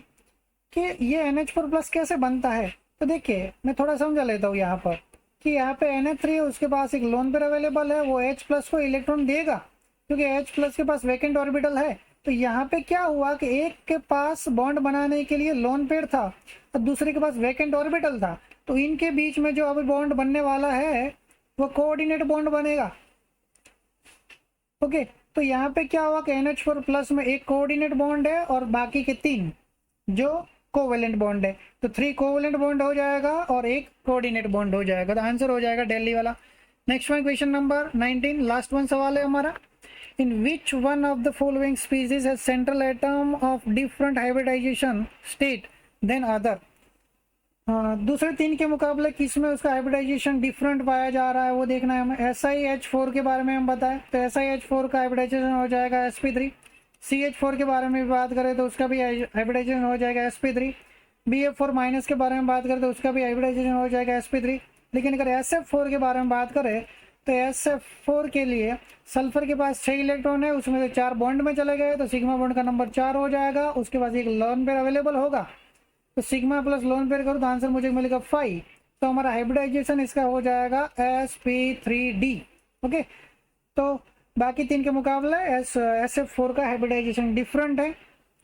कि ये NH4 प्लस कैसे बनता है, तो देखिए मैं थोड़ा समझा लेता हूँ यहाँ पर कि यहाँ पे NH3 है, उसके पास एक लोन पेयर अवेलेबल है, वो H प्लस को इलेक्ट्रॉन देगा क्योंकि H प्लस के पास वैकेंट ऑर्बिटल है। तो यहाँ पे क्या हुआ कि एक के पास बॉन्ड बनाने के लिए लोन पेयर था और दूसरे के पास वैकेंट ऑर्बिटल था, तो इनके बीच में जो अभी बॉन्ड बनने वाला है वो कोऑर्डिनेट बॉन्ड बनेगा। ओके, तो यहाँ पे क्या हुआ कि NH4 प्लस में एक कोऑर्डिनेट बॉन्ड है और बाकी के 3 जो कोवेलेंट बॉन्ड है, तो 3 कोवेलेंट बॉन्ड हो जाएगा और एक कोऑर्डिनेट बॉन्ड हो जाएगा। तो आंसर हो जाएगा दिल्ली वाला। Next one question number 19, last one सवाल है हमारा। In which one of the following species has central atom of different hybridization state than other. दूसरे 3 के मुकाबले किस में उसका हाइब्रिडाइजेशन डिफरेंट पाया जा रहा है वो देखना है हमें। SiH4 के बारे में हम बताएं तो SiH4 का हाइब्रिडाइजेशन हो जाएगा sp3। CH4 के बारे में भी बात करें तो उसका भी हाइब्रिडाइजेशन हो जाएगा sp3। BF4 माइनस के बारे में बात करें तो उसका भी हाइब्रिडाइजेशन हो जाएगा sp3। लेकिन अगर SF4 के बारे में बात करें तो SF4 के लिए सल्फर के पास 6 इलेक्ट्रॉन है, उसमें से 4 बॉन्ड में चले गए तो सिग्मा बॉन्ड का नंबर 4 हो जाएगा। उसके पास एक लोन पेयर अवेलेबल होगा तो सिग्मा प्लस लोन पेयर करो तो आंसर मुझे मिलेगा 5। तो हमारा हाइब्रिडाइजेशन इसका हो जाएगा sp3d। ओके, तो बाकी 3 के मुकाबले SF4 का हाइब्रिडाइजेशन डिफरेंट है।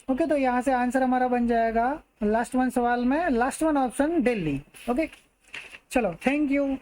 ओके, तो यहाँ से आंसर हमारा बन जाएगा लास्ट वन सवाल में, last one option Delhi. Okay, चलो थैंक यू।